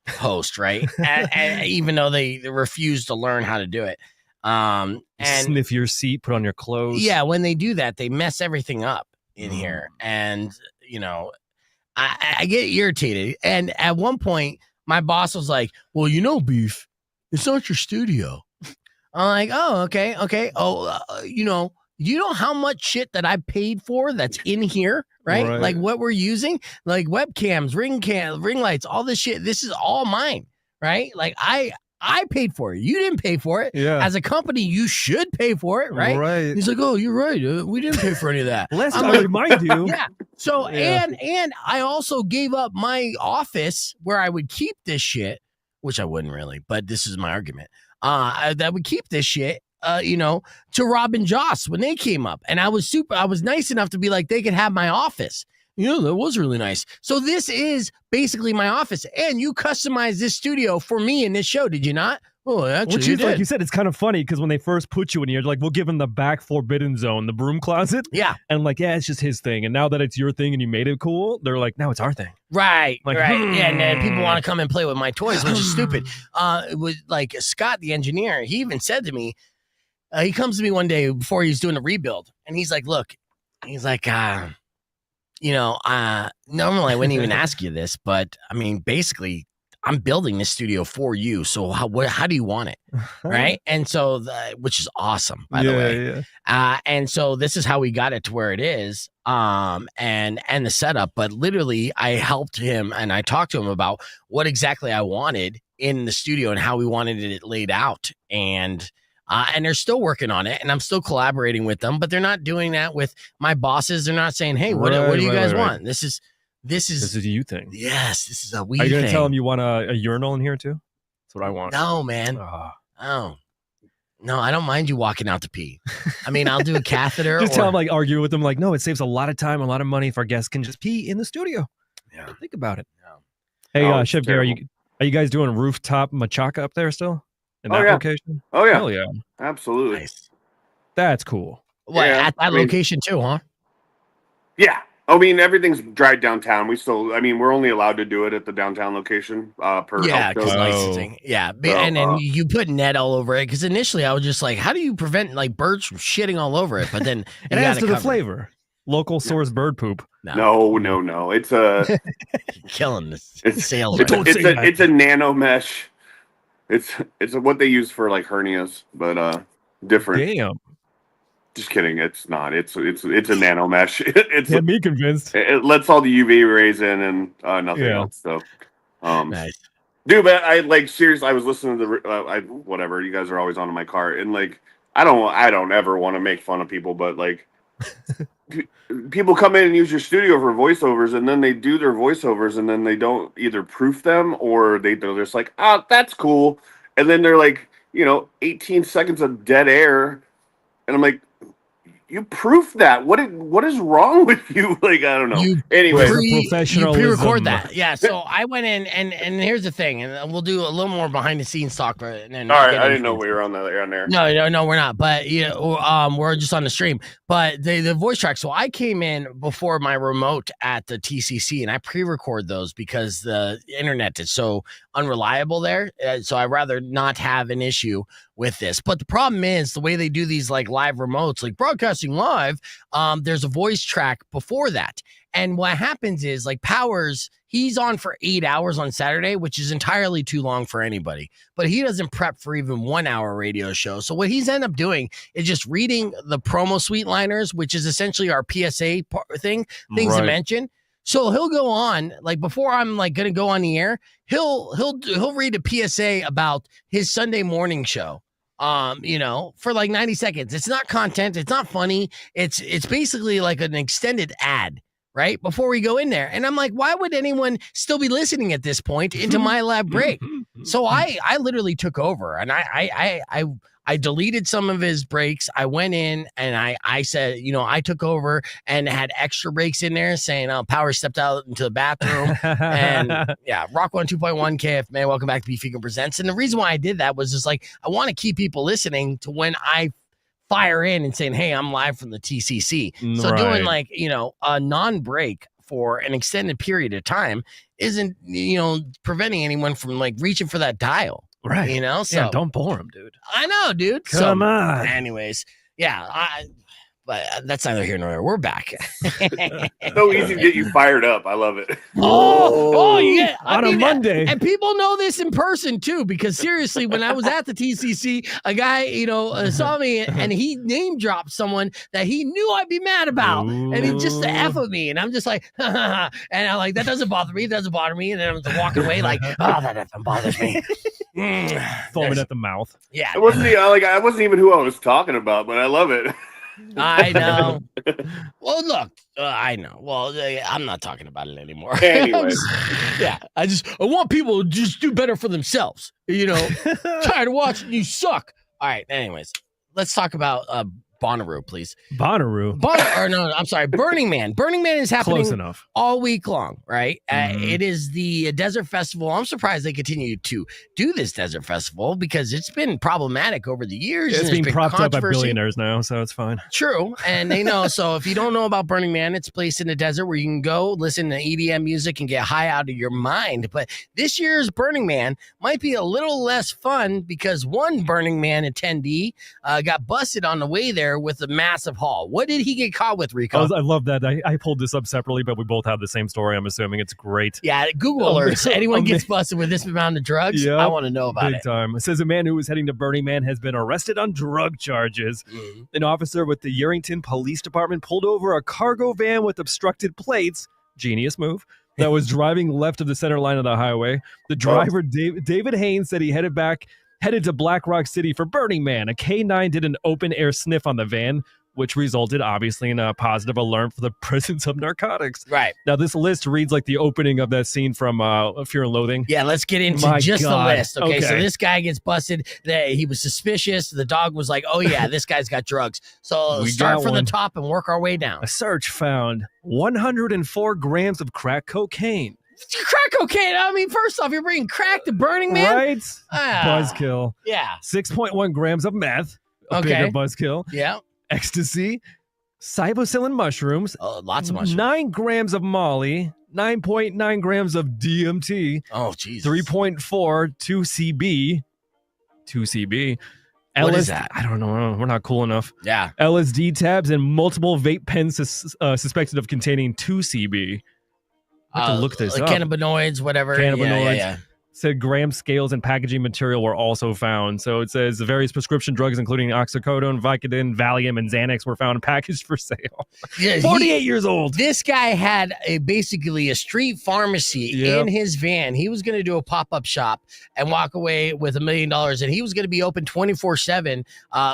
host, right? and even though they refuse to learn how to do it. And sniff your seat, put on your clothes. Yeah, when they do that, they mess everything up in here. And, I get irritated. And at one point, my boss was like, well, Beef, it's not your studio. I'm like, oh, okay. Oh, you know how much shit that I paid for that's in here, right? Like what we're using, like webcams, ring lights, all this shit. This is all mine, right? Like I paid for it. You didn't pay for it. Yeah. As a company, you should pay for it, right? Right. He's like, oh, you're right. We didn't pay for any of that. Lest I remind you. Yeah. So and I also gave up my office where I would keep this shit, which I wouldn't really, but this is my argument. That would keep this shit. To Rob and Joss when they came up. And I was nice enough to be like, they could have my office. That was really nice. So this is basically my office. And you customized this studio for me in this show, did you not? Oh, actually, which is, like you said, it's kind of funny because when they first put you in here, like, we'll give him the back forbidden zone, the broom closet. Yeah. And like, yeah, it's just his thing. And now that it's your thing and you made it cool, they're like, now it's our thing. Right. Like, right. Yeah, and then people want to come and play with my toys, which is stupid. It was like Scott, the engineer, he even said to me, he comes to me one day before he's doing a rebuild, and he's like, look, normally I wouldn't even ask you this, but I mean, basically, I'm building this studio for you. So how do you want it? Right. And so, which is awesome, by the way. Yeah. And so this is how we got it to where it is. And the setup, but literally I helped him and I talked to him about what exactly I wanted in the studio and how we wanted it laid out. And they're still working on it, and I'm still collaborating with them, but they're not doing that with my bosses. They're not saying, hey, what do you guys want? This is a you thing. Yes, this is a we Are you thing. going to tell them you want a urinal in here too? That's what I want. No, man. Oh. No, I don't mind you walking out to pee. I mean, I'll do a catheter. Just tell them, like, argue with them, like, no, it saves a lot of time, a lot of money if our guests can just pee in the studio. Yeah. Think about it. Yeah. Hey, Oh, it's Chef terrible. Gary, are you guys doing rooftop machaca up there still? In Oh, that yeah. location? Oh yeah, Hell yeah. absolutely. Nice. That's cool. What, Yeah, at that I mean- location too, huh? Yeah. I mean, everything's dried downtown. We're only allowed to do it at the downtown location per Yeah, health because code. licensing. Yeah, So, and then you put net all over it. Because initially I was just like, how do you prevent like birds from shitting all over it? But then It you adds got to the covered. flavor. Local source bird poop. No. It's a Killing this it's sales. it's, right it's, now. a, it's a nano mesh. It's what they use for like hernias, but different. Damn. Just kidding. It's not. It's a nano mesh. Had me convinced. It lets all the UV rays in and nothing Yeah. else. So, Nice. dude, but I like seriously. I was listening to the whatever. You guys are always on in my car, and like I don't ever want to make fun of people, but like people come in and use your studio for voiceovers, and then they do their voiceovers, and then they don't either proof them or they're just like, oh, that's cool, and then they're like, 18 seconds of dead air, and I'm like, you proof that? What is wrong with you? Like, I don't know. Anyway, You pre-record Professionalism. that. Yeah. So I went in and here's the thing, and we'll do a little more behind the scenes talk. And then all right, get I into didn't know it. we were on there. No, we're not. But we're just on the stream. But the voice track. So I came in before my remote at the TCC, and I pre-record those because the internet is so unreliable there. So I'd rather not have an issue with this. But the problem is the way they do these like live remotes, like broadcasting live. There's a voice track before that. And what happens is like Powers, he's on for 8 hours on Saturday, which is entirely too long for anybody. But he doesn't prep for even 1 hour radio show. So what he's ended up doing is just reading the promo suite liners, which is essentially our PSA things to Right. mention. So he'll go on like before I'm like going to go on the air. He'll read a PSA about his Sunday morning show. For like 90 seconds. It's not content. It's not funny. It's basically like an extended ad, right? Before we go in there. And I'm like, why would anyone still be listening at this point into my lab break? So I literally took over and I deleted some of his breaks. I went in and I said, I took over and had extra breaks in there saying, Power stepped out into the bathroom. And yeah, Rock 1 2.1 KFMA, welcome back to Beef Rico Presents. And the reason why I did that was just like, I want to keep people listening to when I fire in and saying, hey, I'm live from the TCC. So doing like, a non-break for an extended period of time isn't, preventing anyone from like reaching for that dial. Right. So Yeah, don't bore him, dude. I know, dude. Come on. Anyways, yeah, but that's neither here nor there. We're back. so easy to get you fired up. I love it. Yeah. On a Monday. And people know this in person too, because seriously, when I was at the TCC, a guy, saw me and he name dropped someone that he knew I'd be mad about. And he just F with me. And I'm just like, and I'm like, that doesn't bother me. It doesn't bother me. And then I'm just walking away like, oh, that effing bothers me. Foaming at the mouth. Yeah. It wasn't I wasn't even who I was talking about, but I love it. I know. Well, look, I know. Well, I'm not talking about it anymore. Anyway. I want people to just do better for themselves. Tired of watching you suck. All right. Anyways, let's talk about Bonnaroo, please. Bonnaroo. I'm sorry. Burning Man. Burning Man is happening Close enough. all week long, right? It is the Desert Festival. I'm surprised they continue to do this Desert Festival because it's been problematic over the years. It's and being there's been propped up by controversy. billionaires now, so it's fine. True. And they know. So if you don't know about Burning Man, it's a place in the desert where you can go listen to EDM music and get high out of your mind. But this year's Burning Man might be a little less fun because one Burning Man attendee got busted on the way there with a massive haul. What did he get caught with, Rico? I love that. I pulled this up separately, but we both have the same story. I'm assuming it's great. Yeah, Google alerts. Anyone gets busted with this amount of drugs, Yep. I want to know about Big it. time. It says a man who was heading to Burning Man has been arrested on drug charges. Mm-hmm. An officer with the Yerington Police Department pulled over a cargo van with obstructed plates. Genius move. That was driving left of the center line of the highway. The driver, David Haynes, said he headed to Black Rock City for Burning Man. A K9 did an open air sniff on the van, which resulted obviously in a positive alert for the presence of narcotics. Right. Now, this list reads like the opening of that scene from Fear and Loathing. Yeah, let's get into My just God. the list. Okay, so Okay. this guy gets busted. He was suspicious. The dog was like, oh, yeah, this guy's got drugs. So We start got from one. the top and work our way down. A search found 104 grams of crack cocaine, Crack cocaine. I mean, first off, you're bringing crack to Burning Man, Right? Ah, Buzzkill. Yeah. 6.1 grams of meth. A Okay. bigger buzzkill. Yeah. Ecstasy. Psilocybin mushrooms. Lots of mushrooms. 9 grams of Molly. 9.9 grams of DMT. Oh, Jesus. 3.4 2CB. 2CB. What is that? I don't know. We're not cool enough. Yeah. LSD tabs and multiple vape pens suspected of containing 2CB. I have to look this up. Cannabinoids, whatever. Cannabinoids. Yeah. Said gram scales and packaging material were also found. So it says various prescription drugs, including oxycodone, Vicodin, Valium, and Xanax, were found packaged for sale. Yeah, 48 years old. This guy had basically a street pharmacy in his van. He was going to do a pop-up shop and walk away with $1 million, and he was going to be open 24/7,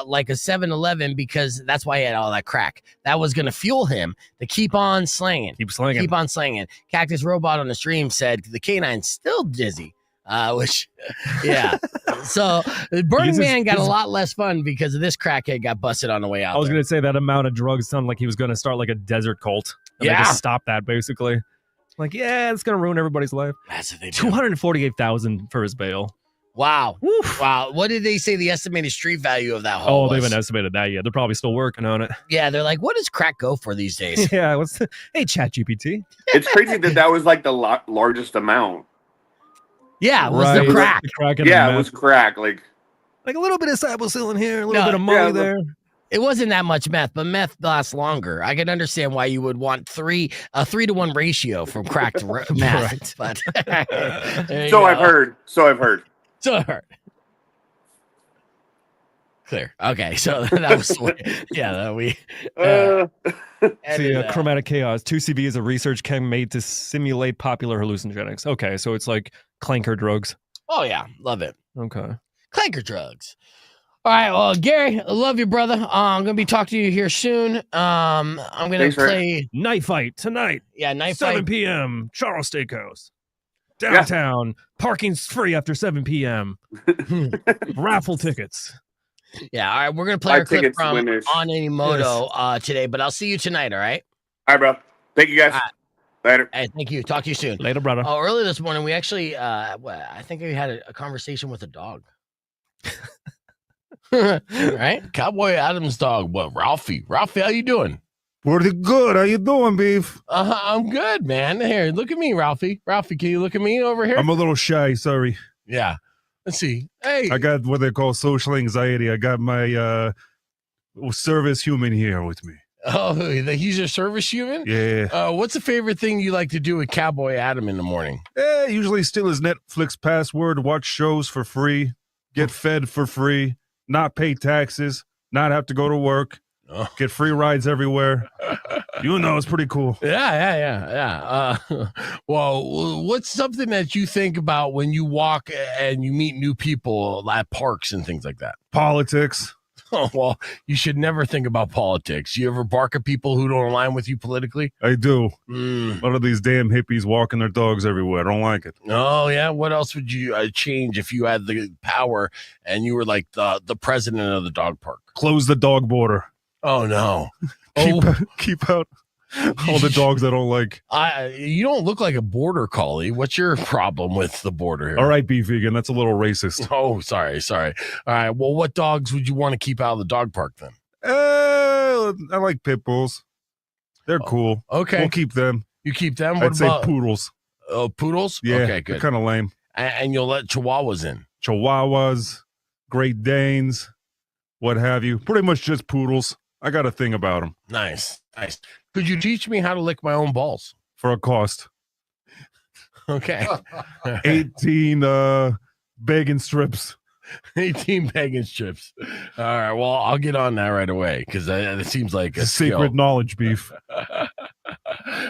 like a 7-Eleven, because that's why he had all that crack. That was going to fuel him to keep on slanging. Keep on slanging. Cactus Robot on the stream said the canine's still dizzy. Which, yeah. So Burning Man got a lot less fun because of this crackhead got busted on the way out. I was going to say that amount of drugs sounded like he was going to start like a desert cult. And they just stopped that basically. Like, yeah, it's going to ruin everybody's life. That's what they do. $248,000 for his bail. Wow. Woof. Wow. What did they say the estimated street value of that haul was? They haven't estimated that yet. They're probably still working on it. Yeah, they're like, what does crack go for these days? Yeah. Hey, ChatGPT. It's crazy that was like the largest amount. Yeah, it was the crack. Yeah, it was crack. Like a little bit of psilocybin here, a little bit of Molly there. It wasn't that much meth, but meth lasts longer. I can understand why you would want a 3-to-1 ratio from crack to meth. But so I've heard. Clear. Okay, so that was we. See, chromatic chaos. 2CB is a research chem made to simulate popular hallucinogenics. Okay, so it's like clanker drugs. Oh yeah, love it. Okay, clanker drugs. All right, well, Gary, I love you, brother. I'm gonna be talking to you here soon. I'm gonna play Night Fight tonight. Yeah, Night Fight, 7 p.m. Charles Steakhouse. Downtown. Parking's free after 7 p.m. Raffle tickets. Yeah, all right. We're gonna play our clip from Animoto today, but I'll see you tonight. All right. All right, bro. Thank you, guys. Later. Hey, thank you. Talk to you soon. Later, brother. Oh, early this morning we actually, I think we had a conversation with a dog. Right, Cowboy Adam's dog. What, Ralphie? Ralphie, how you doing? Pretty good. How you doing, Beef? I'm good, man. Here, look at me, Ralphie. Ralphie, can you look at me over here? I'm a little shy. Sorry. Yeah. Let's see. Hey, I got what they call social anxiety. I got my service human here with me. Oh, he's your service human? Yeah. What's the favorite thing you like to do with Cowboy Adam in the morning? Usually steal his Netflix password, watch shows for free, get fed for free, not pay taxes, not have to go to work, get free rides everywhere. You know, it's pretty cool. Yeah. Well, what's something that you think about when you walk and you meet new people at parks and things like that? Politics. Oh, well, you should never think about politics. You ever bark at people who don't align with you politically? I do. A lot of these damn hippies walking their dogs everywhere. I don't like it. Oh, yeah. What else would you change if you had the power and you were like the president of the dog park? Close the dog border. Oh, no. Keep out all the dogs I don't like. You don't look like a border collie. What's your problem with the border here? All right, Beef Vegan. That's a little racist. Oh, sorry. All right. Well, what dogs would you want to keep out of the dog park then? I like pit bulls. They're cool. Okay. We'll keep them. You keep them? I'd say poodles. Oh, poodles? Yeah. Okay, good. They're kind of lame. And you'll let chihuahuas in? Chihuahuas, Great Danes, what have you. Pretty much just poodles. I got a thing about them. Nice. Could you teach me how to lick my own balls? For a cost. Okay. 18 bacon strips. 18 bacon strips. All right. Well, I'll get on that right away because it seems like a secret knowledge, Beef.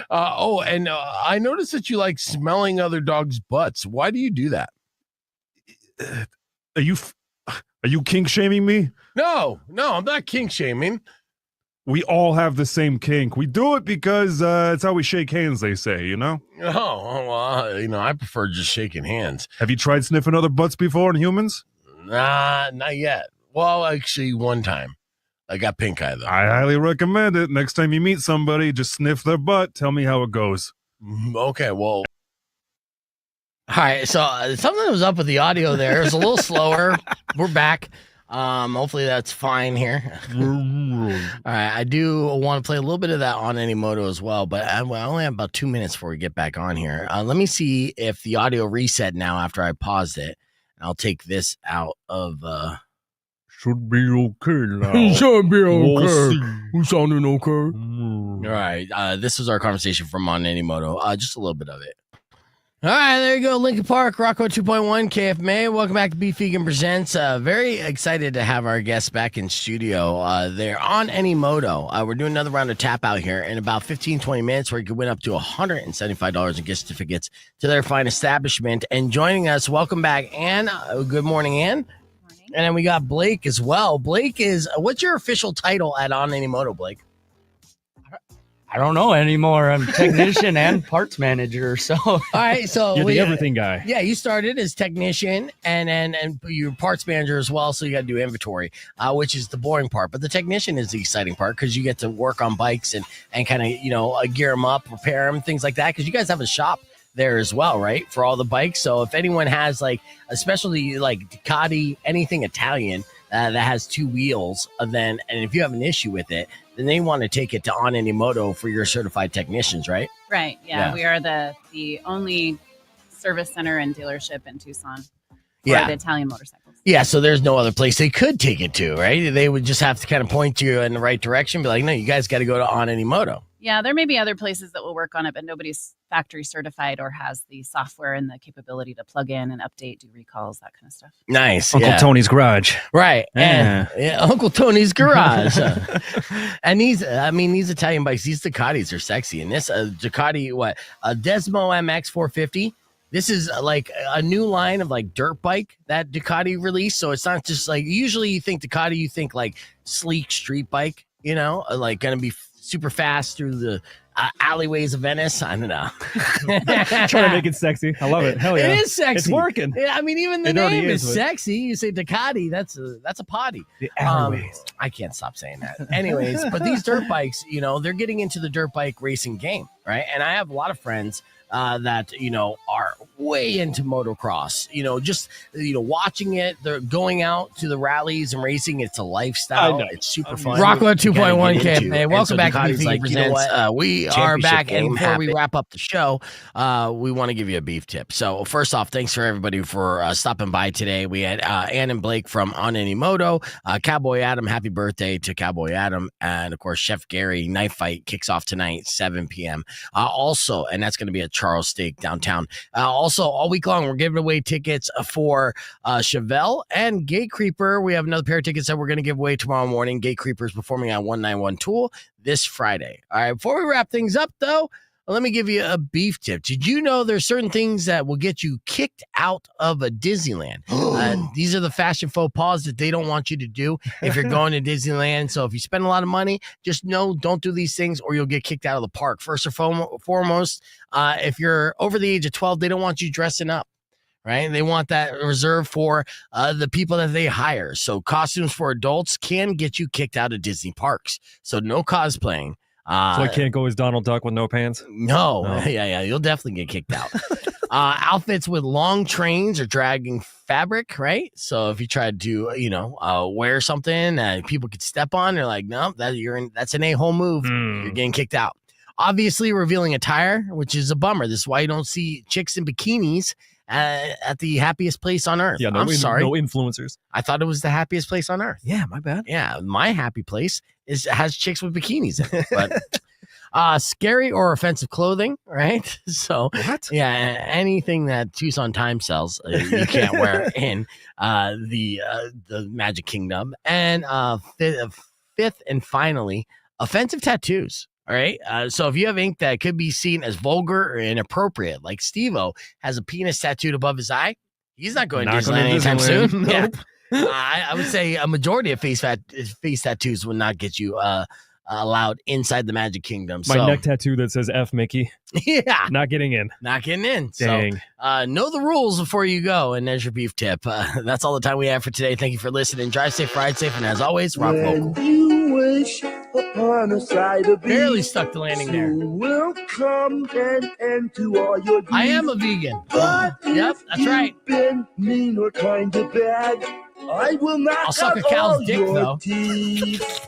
And I noticed that you like smelling other dogs' butts. Why do you do that? Are you kink shaming me? No, I'm not kink shaming. We all have the same kink. We do it because it's how we shake hands, they say, you know? Oh, well, I prefer just shaking hands. Have you tried sniffing other butts before in humans? Nah, not yet. Well, actually, one time. I got pink eye, though. I highly recommend it. Next time you meet somebody, just sniff their butt. Tell me how it goes. Okay, well, All right, so something was up with the audio there. It was a little slower. We're back. Hopefully that's fine here. All right, I do want to play a little bit of that on any moto as well, but I only have about 2 minutes before we get back on here. Let me see if the audio reset now after I paused it. I'll take this out of. Should be okay now. Should be okay. We'll see. Who sounding okay? All right, this was our conversation from on any moto. Just a little bit of it. All right, there you go. Lincoln Park, Rocco 2.1, KFMA. Welcome back to Beef Vegan Presents. Very excited to have our guests back in studio. They're on any moto. We're doing another round of tap out here in about 15, 20 minutes where you can win up to $175 in gift certificates to their fine establishment. And joining us, welcome back, Ann. Good morning, Ann. Morning. And then we got Blake as well. Blake is, what's your official title at On Any Moto, Blake? I don't know anymore. I'm technician and parts manager. So, all right. So you're the everything guy. Yeah, you started as technician and you're parts manager as well. So you got to do inventory, which is the boring part. But the technician is the exciting part because you get to work on bikes and kind of gear them up, repair them, things like that. Because you guys have a shop there as well, right? For all the bikes. So if anyone has like a specialty like Ducati, anything Italian that has two wheels, and if you have an issue with it, then they want to take it to On Any Moto for your certified technicians, right? Right. Yeah. We are the only service center and dealership in Tucson for the Italian motorcycles. Yeah. So there's no other place they could take it to, right? They would just have to kind of point you in the right direction. Be like, no, you guys got to go to On Any Moto. Yeah. There may be other places that will work on it, but nobody's factory certified or has the software and the capability to plug in and update, do recalls, that kind of stuff. Nice. Uncle Tony's garage. Right. And Uncle Tony's garage. And these Italian bikes, these Ducatis are sexy. And this Ducati, a Desmo MX 450. This is like a new line of like dirt bike that Ducati released. So it's not just like, usually you think Ducati, you think like sleek street bike, like going to be super fast through the alleyways of Venice. I don't know. Trying to make it sexy. I love it. Hell yeah. It is sexy. It's working. Yeah, I mean, even the name is sexy. You say Ducati, that's a potty. The alleyways. I can't stop saying that. Anyways, but these dirt bikes, they're getting into the dirt bike racing game, right? And I have a lot of friends that are way into motocross, watching it. They're going out to the rallies and racing. It's a lifestyle. It's super fun. Rocco 2.1 K. Hey, welcome back to Beef Vegan Presents. We are back, and before we wrap up the show, we want to give you a beef tip. So first off, thanks for everybody for stopping by today. We had Ann and Blake from On Any Moto, Cowboy Adam. Happy birthday to Cowboy Adam, and of course Chef Gary. Knife Fight kicks off tonight, 7 p.m. Also, and that's going to be at Charles Steak downtown. Also, all week long, we're giving away tickets for Chevelle and Gate Creeper. We have another pair of tickets that we're going to give away tomorrow morning. Gate Creeper is performing at 191 Tool this Friday. All right, before we wrap things up, though, let me give you a beef tip. Did you know there's certain things that will get you kicked out of a Disneyland? These are the fashion faux pas that they don't want you to do if you're going to Disneyland. So if you spend a lot of money, just know don't do these things or you'll get kicked out of the park. First and foremost, if you're over the age of 12, they don't want you dressing up. Right? They want that reserved for the people that they hire. So costumes for adults can get you kicked out of Disney parks. So no cosplaying. So I can't go as Donald Duck with no pants? No. Yeah. You'll definitely get kicked out. Outfits with long trains or dragging fabric, right? So if you try to, wear something that people could step on, they're like, no, that's an a-hole move. You're getting kicked out. Obviously, revealing attire, which is a bummer. This is why you don't see chicks in bikinis at the happiest place on earth. Yeah, I'm sorry. No influencers. I thought it was the happiest place on earth. Yeah, my bad. Yeah, my happy place has chicks with bikinis in it. But scary or offensive clothing, right? So what? Yeah, anything that Tucson Time sells, you can't wear in the Magic Kingdom. And fifth and finally, offensive tattoos. All right. So if you have ink that could be seen as vulgar or inappropriate, like Steve-O has a penis tattooed above his eye, he's not going to Disneyland anytime soon. Nope. Yeah. I would say a majority of face tattoos would not get you allowed inside the Magic Kingdom. My neck tattoo that says F Mickey. Yeah. Not getting in. Not getting in. Dang. So know the rules before you go. And there's your beef tip. That's all the time we have for today. Thank you for listening. Drive safe, ride safe. And as always, rock vocal. You wish upon a side of beef. Barely stuck the landing there. Will come and end to all your deeds. I am a vegan. But Yep, that's right. been mean or kind of bad, I will knock I'll suck out a cow's all dick, your though. teeth.